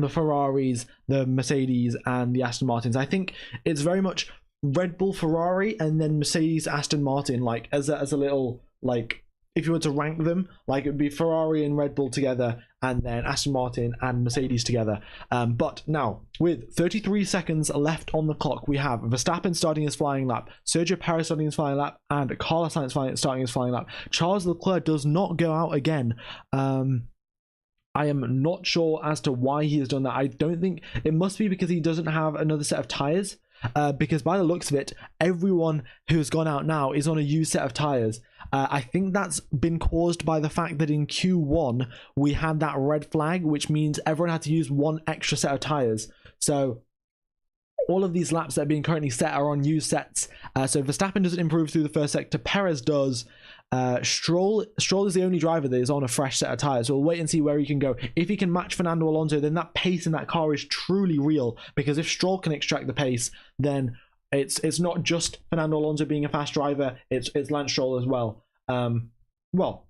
Ferraris, the Mercedes, and the Aston Martins. I think it's very much Red Bull, Ferrari, and then Mercedes, Aston Martin, like as a little, like, if you were to rank them, like it would be Ferrari and Red Bull together, and then Aston Martin and Mercedes together. But now, with 33 seconds left on the clock, we have Verstappen starting his flying lap, Sergio Perez starting his flying lap, and Carlos Sainz starting his flying lap. Charles Leclerc does not go out again. I am not sure as to why he has done that. I don't think it must be because he doesn't have another set of tires. Because by the looks of it, everyone who's gone out now is on a used set of tires. I think that's been caused by the fact that in Q1 we had that red flag, which means everyone had to use one extra set of tires. So all of these laps that are being currently set are on used sets. So Verstappen doesn't improve through the first sector. Perez does. Stroll is the only driver that is on a fresh set of tires, so we'll wait and see where he can go. If he can match Fernando Alonso, then that pace in that car is truly real, because if Stroll can extract the pace, then it's not just Fernando Alonso being a fast driver, it's Lance Stroll as well. Well,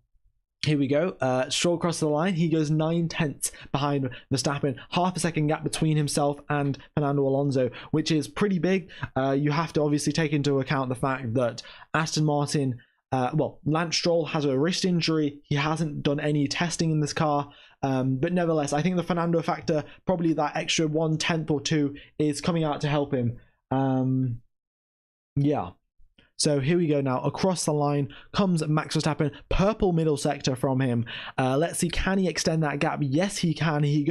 here we go. Stroll crosses the line. He goes 9/10 behind Verstappen, half a second gap between himself and Fernando Alonso, which is pretty big. You have to obviously take into account the fact that Aston Martin, Lance Stroll has a wrist injury. He hasn't done any testing in this car, but nevertheless, I think the Fernando factor, probably that extra 1/10 or 2, is coming out to help him. Yeah. So here we go now. Across the line comes Max Verstappen. Purple middle sector from him. Let's see, can he extend that gap? Yes, he can. He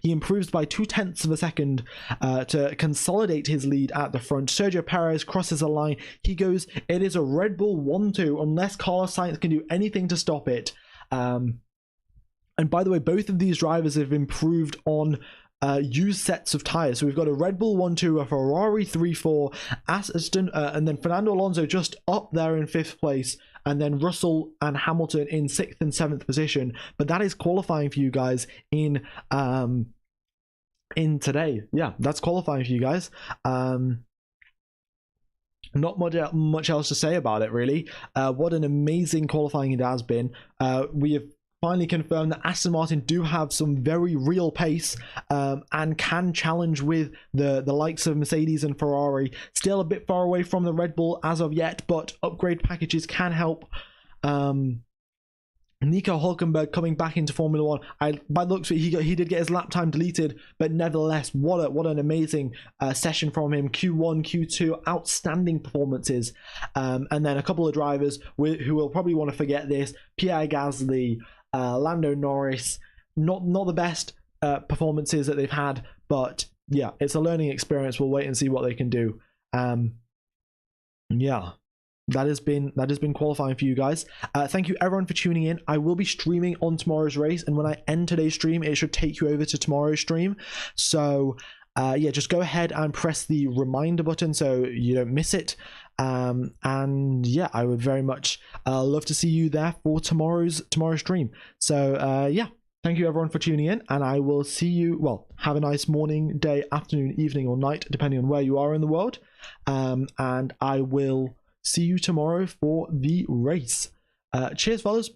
improves by 0.2 of a second to consolidate his lead at the front. Sergio Perez crosses the line. He goes, it is a Red Bull 1-2 unless Carlos Sainz can do anything to stop it. And by the way, both of these drivers have improved on used sets of tires. So we've got a Red Bull 1-2, a Ferrari 3-4, Aston, and then Fernando Alonso just up there in 5th place, and then Russell and Hamilton in 6th and 7th position. But that is qualifying for you guys in today. Yeah, that's qualifying for you guys. Not much else to say about it, really. What an amazing qualifying it has been. We have finally confirmed that Aston Martin do have some very real pace, and can challenge with the likes of Mercedes and Ferrari. Still a bit far away from the Red Bull as of yet, but upgrade packages can help. Nico Hülkenberg coming back into Formula 1. By the looks of it, he did get his lap time deleted, but nevertheless, what an amazing session from him. Q1, Q2, outstanding performances. And then a couple of drivers who will probably want to forget this: Pierre Gasly, Lando Norris. Not the best performances that they've had, but yeah, it's a learning experience. We'll wait and see what they can do. Yeah. That has been qualifying for you guys. Thank you everyone for tuning in. I will be streaming on tomorrow's race, and when I end today's stream, it should take you over to tomorrow's stream. So yeah, just go ahead and press the reminder button so you don't miss it. And yeah, I would very much love to see you there for tomorrow's stream. So yeah, thank you everyone for tuning in, and I will see you. Well, have a nice morning, day, afternoon, evening, or night, depending on where you are in the world. And I will see you tomorrow for the race. Cheers, fellas.